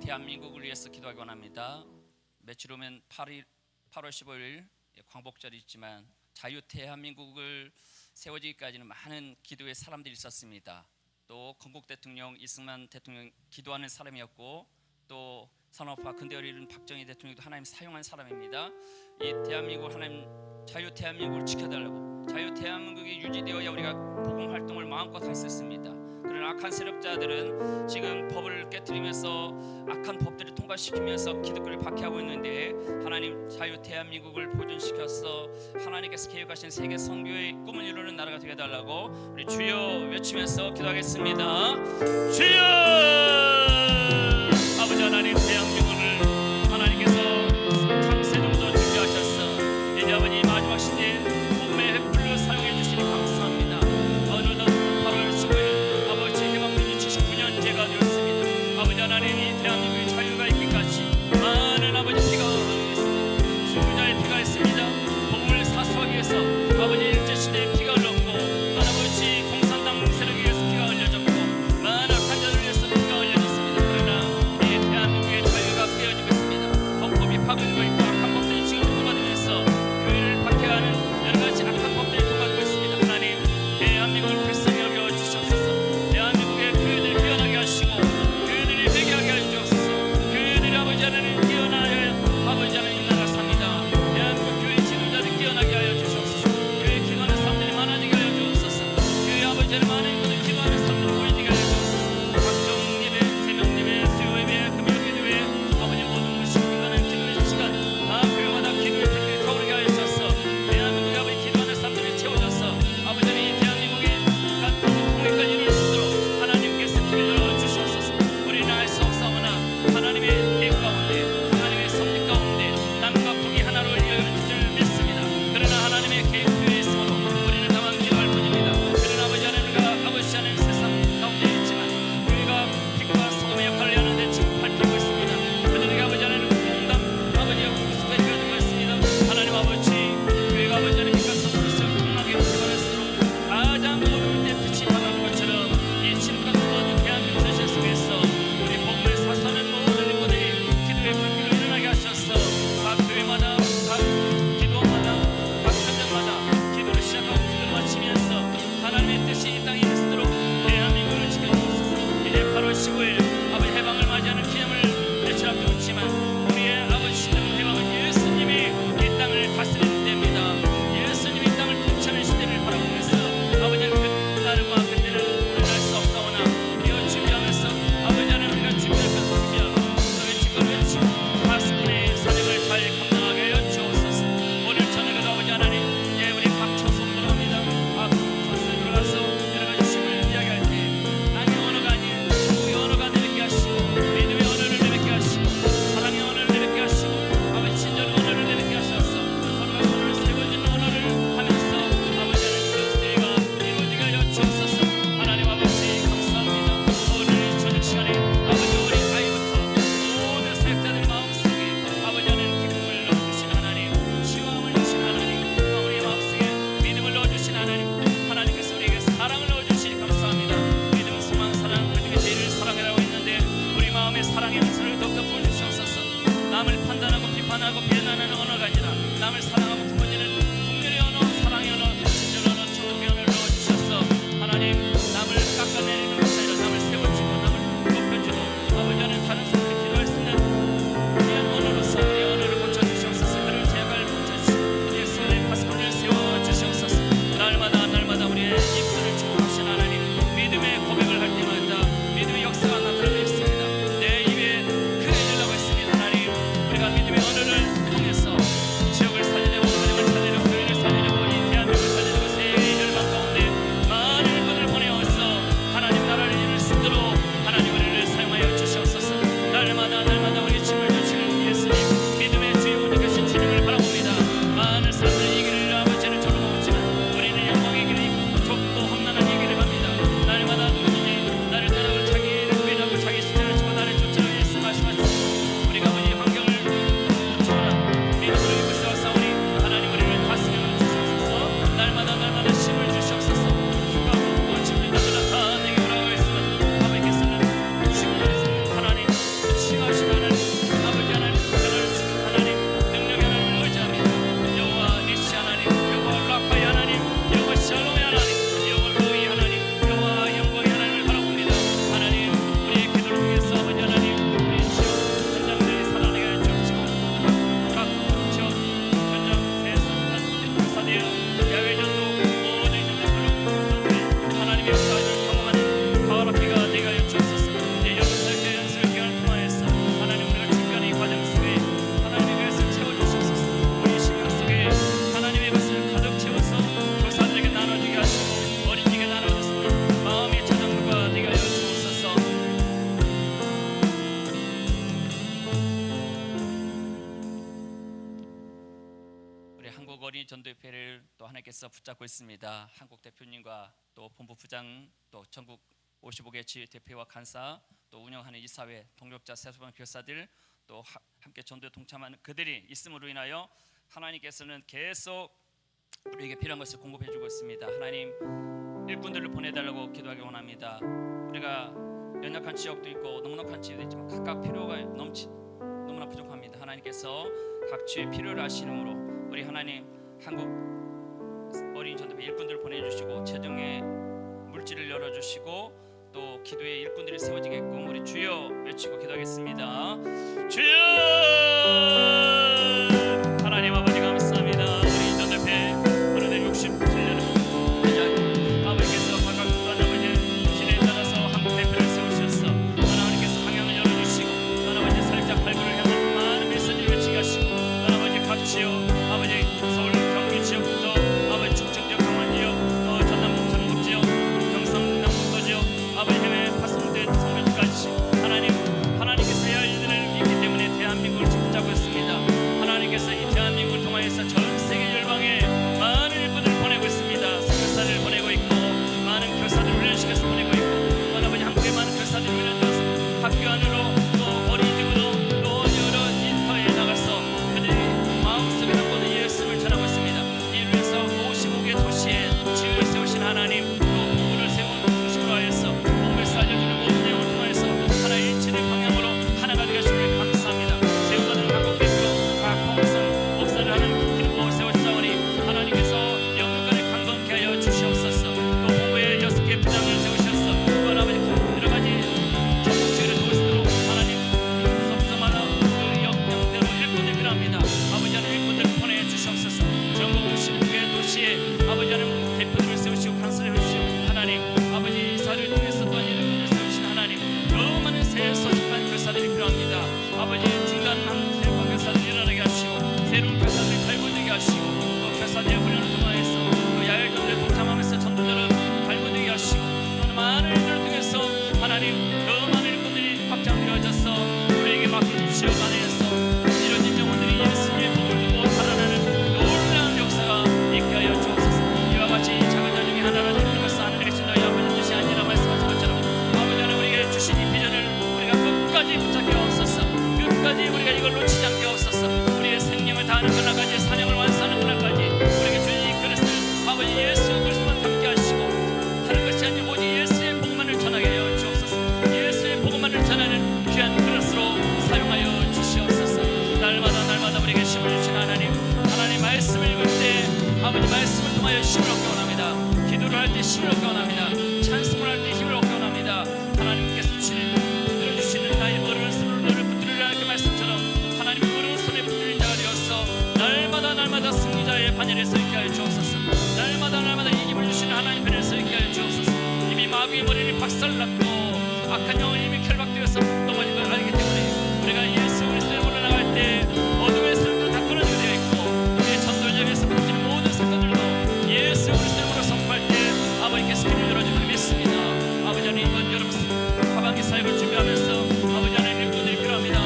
대한민국을 위해서 기도하기 원합니다. 며칠 후면 8월 15일 광복절이 있지만 자유 대한민국을 세워지기까지는 많은 기도의 사람들이 있었습니다. 또 건국 대통령 이승만 대통령 기도하는 사람이었고, 또 산업화 근대화를 이룬 박정희 대통령도 하나님 사용한 사람입니다. 이 대한민국 하나님 자유 대한민국을 지켜달라고, 자유 대한민국이 유지되어야 우리가 복음 활동을 마음껏 할 수 있습니다. 그러나 악한 세력자들은 지금 법을 깨뜨리면서 악한 법들을 통과시키면서 기득권을 박해하고 있는데, 하나님 자유 대한민국을 보존시켜서 하나님께서 계획하신 세계 선교의 꿈을 이루는 나라가 되게 해달라고 우리 주여 외치면서 기도하겠습니다. 주여! 아버지 하나님, 대한민국을 하나님께서 창세전부터 준비하셨어 이제 아버지 마지막 시대에 복음의 횃불로 사용해 주시니 감사합니다. 어느덧 8월 15일 아버지 해방군이 79년째가 되었습니다. 아버지 하나님, 이 대한민국의 자유가 있기까지 많은 아버지 피가 흘렀습니다. 순교자의 피가 있습니다. 복음을 사수하기 위해서 아버지 일제시대의 피가 흘렀고, 아버지 공산당 세력에 의해서 피가 흘려졌고, 많은 악한 자를 위해서 피가 흘려졌습니다. 그러나 이 대한민국의 자유가 깨어지고 있습니다. 헌법이 파괴되고 있고 악한 법들이 지금 통과되면서 교회를 박해하는 여러 가지 악한 법들이 통과되고 있습니다. 하나님, 대한민국을 불쌍히 여겨 주시옵소서. 대한민국의 교회들을 깨어나게 하시고 교회들이 회개하게 하여 주옵소서. 교회들이 아버지 하나님 깨어나야 아버지 하나님 나라 삽니다. 대한민국 교회 지도자들 깨어나게 하여 주시옵소서. 교회 기도하는 사람들이 많아지게 하여 주옵소서. 교회 아버지 하나님 많은 분들 기도하는 사람들이 보이게 하여 주옵소서. 각종 예배, 새벽 예배, 수요 예배, 금요 기도회, 아버지 모든 무식기간은 기도의 시간 다 교회마다 기도의 불길이 타오르게 하여 주셔서 대한민국에 아버지 기도하는 사람들이 채워져서 아버지 하나님 이 대한민국의 통일까지 이룰 수 있도록 하나님께서 기회 열어 주시옵소서. 우리는 알 수 없사오나 하나님의 계획 가운데, 하나님의 섭리 가운데 남과 북이 하나로 이어질 줄 믿습니다. 그러나 하나님의 계획 표에 있으므로 우리는 다만 기도할 뿐입니다. 그러나 아버지 하나님과 아버지 하나님 세상 가운데 있지만 교회가 빛과 소금의 역할을 하는데 지금 밝히고 있습니다. 그들에게 아버지 하나님 공감 아버지가 구속해 되어지고 있습니다. 하나님 아버지, 교회가 아버지 하나님 빛과 소금으로서 풍성하게 개발할수록 가장 어려울 때 빛이 바라는 것처럼 이 진흙과 쏟아진 대한민국 현실 속에서 우리 복음을 사수하는 모든 인물들이 기도의 불길을 일어나게 하셔서 각 교회마다, 각 기도마다, 각 현장마다 기도를 시작하고 기도를 마치면서 하나님의 뜻이 이 땅에 있도록 대한민국을 지켜주옵소서. 이제 8월 15일 아버지 해방을 맞이하는 기념을 며칠 앞두고 있지만 우리의 아버지 시대는 해방은 예수님이 이 땅을 다스리는 때입니다. 예수님이 이 땅을 통치하는 시대를 바라보면서 아버지는 그날과 그때는 우리는 알 수 없사오나 이어 준비하면서 아버지 하나님 우리가 준비할 것을 준비하고 너의 직권을 외치고 가스분의 사명을 잘 감당하게 하여 주옵소서. 오늘 저녁에도 아버지 하나님, 우리 박초성 들어갑니다. 박초성 들어가서 여러 가지 심을 이야기할 때 땅의 언어가 아닌 우리 언어가 내뱉게 하시고, 믿음의 언어를 내뱉게 하시고, 사랑의 언어를 내뱉게 하시고, 아버지 친절의 언어를 내뱉게 하셔서 서로가 서로를 세워주는 언어를 하면서 아버지 하나님 그 세가 이루어지게 하여 주옵소서. 하나님 아버지 감사합니다. 오늘 저녁 시간에 아버지 어린 아이부터 모든 사역자들 마음속에 아버지 하나님 기쁨을 넣어주신 하나님, 치유함을 주신 하나님, 우리 마음속에 믿음을 넣어주신 하나님, 하나님께서 우리에게 사랑을 넣어주시니 감사합니다. 믿음, 소망, 사랑, 그 중에 제일 사랑이라고 했는데 우리 마음에 사랑의 은사를 더욱더 부어주시옵소서. 남을 판단하고 비판하고 비난하는 언어가 아니라 남을 사랑하고 품어주는 국민의 언어, 사랑의 언어, 친절 언어, 초등의 언어를 넣어주셔서 하나님, 남을 깎아내리는 것이 아니라 남을 세워주고 남을 높여주고 아버지 하나님 다른 사람들이 기도할 수 있는 귀한 언어로서 우리 언어를 고쳐주시옵소서. 그를 제약을 고쳐주시고 예수의 파수꾼을 세워주시옵소서. 날마다 우리의 입술을 축복하신 하나님, 믿음의 고백을 할 때마다 믿음의 역사가 나타나고 있습니다. 내 입에 그려지려고 했습니다. 하나님, 우리가 믿음의 언어를 통해서 지역을 살리려고 어린이 전도협회를 또 하나님께서 붙잡고 있습니다. 한국 대표님과 또 본부 부장, 또 전국 55개 지회 대표와 간사, 또 운영하는 이사회 동력자 세수반 교사들, 또 함께 전도에 동참하는 그들이 있음으로 인하여 하나님께서는 계속 우리에게 필요한 것을 공급해주고 있습니다. 하나님, 일꾼들을 보내달라고 기도하기 원합니다. 우리가 연약한 지역도 있고 넉넉한 지역도 있지만 각각 필요가 너무나 부족합니다. 하나님께서 각 지역의 필요를 아시므로 우리 하나님 한국 어린이 전도회 일꾼들을 보내주시고 재정의 물질을 열어주시고 또 기도의 일꾼들이 세워지게끔 우리 주여 외치고 기도하겠습니다. 주여! 하나님 아버지 감사합니다. 어린이 전도회 어른의 67년을 아버지께서 각각 구한 아버지 진에 따라서 한국 대표를 세우셨어. 하나님께서 방향을 열어주시고 하나님 살짝 발굴을 향한 많은 메시지를 외치게 하시고 하나님 각 지역 아버지 서울 경기 지역부터 아버지 충청 지역 강원 지역 또 전남 전북 지역 경상 남북도 지역 아버지 해외 파송된 성교지까지 하나님께서 해야 할 일들을 있기 때문에 대한민국을 붙잡고 있습니다. 하나님께서 이 대한민국을 통하여서 전 세계 열방에 많은 일꾼을 보내고 있습니다. 선교사를 보내고 있고 많은 교사들 훈련시켜서 보내고 있고 아버지 한국에 많은 교사들이 훈련되어서 학교 안으로 또 어린이집으로 또 여러 인터에 나가서 그들이 마음속에 담고는 예수를 전하고 있습니다. 이를 위해서 55개 도시에 지을 세우신 하나님 또 공부를 세운 중심으로 하여서 몸에서 알려주는 모든 내용을 통해서 하나의 일치된 방향으로 하나가 되게 하시길 감사합니다. 세우가는 한국 대표 박홍성 목사를 하는 기능부를 세우시사오니 하나님께서 영육간에 강건케 하여 주시옵소서. 또 본부에 6개 부장을 세우셨어. 또 아버지 여러 가지 전국 지역을 도우시도록 하나님 섭섭하나 그 역량대로 일꾼이 필요합니다. 아버지 하나님 일꾼들을 보내주시옵소서. 전국 55개 도시에 아버지 하나님 대표들을 세우시고 간사를 해주시고 하나님 아버지 이사를 통해서 또한 일꾼을 세우신 하나님 더 많은 새 소집한 교사들이 필요합니다. 아버지 중단한 새로운 교사들 일어나게 하시고 새로운 교사들이 발굴되게 하시고 또 교사들의 훈련을 통하여서 또 야외전도에 동참하면서 전도자를 발굴되게 하시고 또 많은 일들을 통해서 하나님 더 많은 일꾼들이 확장되어져서 우리에게 맡긴 지역 안에서 이뤄진 영혼들이 예수님의 복을 두고 살아나는 놀라운 역사가 있게 하여 주옵소서. 이와 같이 작은 자 중에 하나를 드리는 것은 하늘에 계신 너희 아버지 뜻이 아니라 말씀하신 것처럼 아버지 하나님 우리에게 주신 이 비전을 우리가 끝까지 붙잡게 하옵소서. 끝까지 우리가 이걸 놓치지 않게 하옵소서. 우리의 생명을 다하는 그날까지 사명을 완수하는 그날까지 우리에게 주신 이 그릇을 아버지 예수 그리스도만 담게 하시고 다른 것이 아니라 오직 예수의 복음만을 전하게 하여 주옵소서. 예수의 복음만을 전하는 귀한 그릇으로 사용하여 주시옵소서. 날마다 우리에게 힘을 주신 하나님 말씀을 읽을 때 아버지 말씀을 통하여 힘을 얻게 원합니다. 기도를 할 때 힘을 얻게 원합니다. 찬송을 할 때 힘을 얻게 원합니다. 하나님께서 들어주시는 나의 어른손으로 너를 붙들으라 그 말씀처럼 하나님의 오른손에 붙들린 자가 되어서 날마다 승리자의 반열에 서 있게 하여 주옵소서. 날마다 이 힘을 주시는 하나님 편에 서 있게 하여 주옵소서. 이미 마귀의 머리를 박살났고 악한 영은 이미 결박되어서 넘어진 걸 알기 때문에 우리가 예수 그리스도의 문을 나갈 때 어둠의 세력들은 다 끊어지게 되어 있고 우리의 전도자에서 끊어지는 모든 사건들도 예수 그리스도의 문을 선포할 때 아버지께서 힘을 열어주는 믿습니다. 아버지 하나님 이번 여름 하반기 사역을 준비하면서 아버지 하나님 일꾼들이 필요합니다.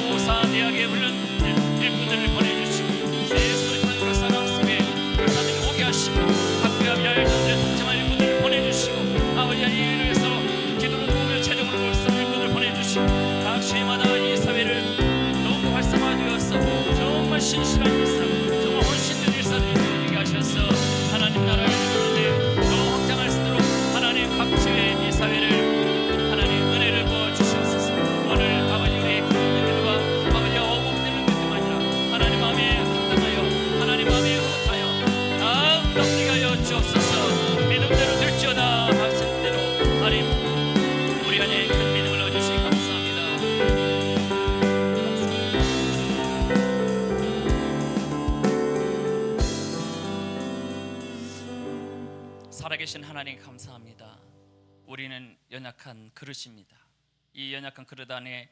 교사 대학에 훈련 일꾼들을 보내주시고 예수의 교사랑 속에 교사들이 오게 하시고 학교 앞 야외전도에 동참할 일꾼들을 보내주시고 아버지 하나님 이를 위해서 기도로 도우며 재정으로 벌써 일꾼을 보내주시고 각 주마다 이 사회를 너무 활성화되어서 정말 신실한 일사 정말 헌신된 일사들이 세워지게 하셔서 하나님 나라를 이루는데 더 확장할 수 있도록 하나님 각 지의 이 사회를 하나님 은혜를 부어주시옵소서. 오늘 아버지 우리의 그런 기도가 아버지와 어복되는 것뿐 아니라 하나님 마음에 합당하여 하나님 마음에 의하여 다 응답되게 하여 주옵소서. 믿음대로 될지어다 하신 대로 하나님 우리 안에 큰 믿음을 얻으시기 감사합니다. 살아계신 하나님 감사합니다. 우리는 연약한 그릇입니다. 이 연약한 그릇 안에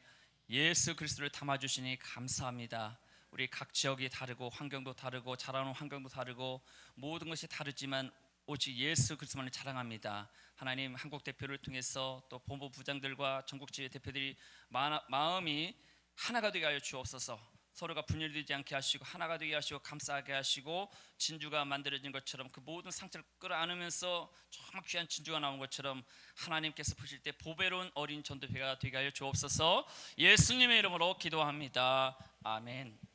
예수 그리스도를 담아주시니 감사합니다. 우리 각 지역이 다르고 환경도 다르고 자라는 환경도 다르고 모든 것이 다르지만 오직 예수 그리스도만을 자랑합니다. 하나님 한국 대표를 통해서 또 본부 부장들과 전국 지회 대표들이 마음이 하나가 되게 하여 주옵소서. 서로가 분열되지 않게 하시고 하나가 되게 하시고 감싸게 하시고 진주가 만들어진 것처럼 그 모든 상처를 끌어안으면서 정말 귀한 진주가 나온 것처럼 하나님께서 보실 때 보배로운 어린 전도회가 되게 하여 주옵소서. 예수님의 이름으로 기도합니다. 아멘.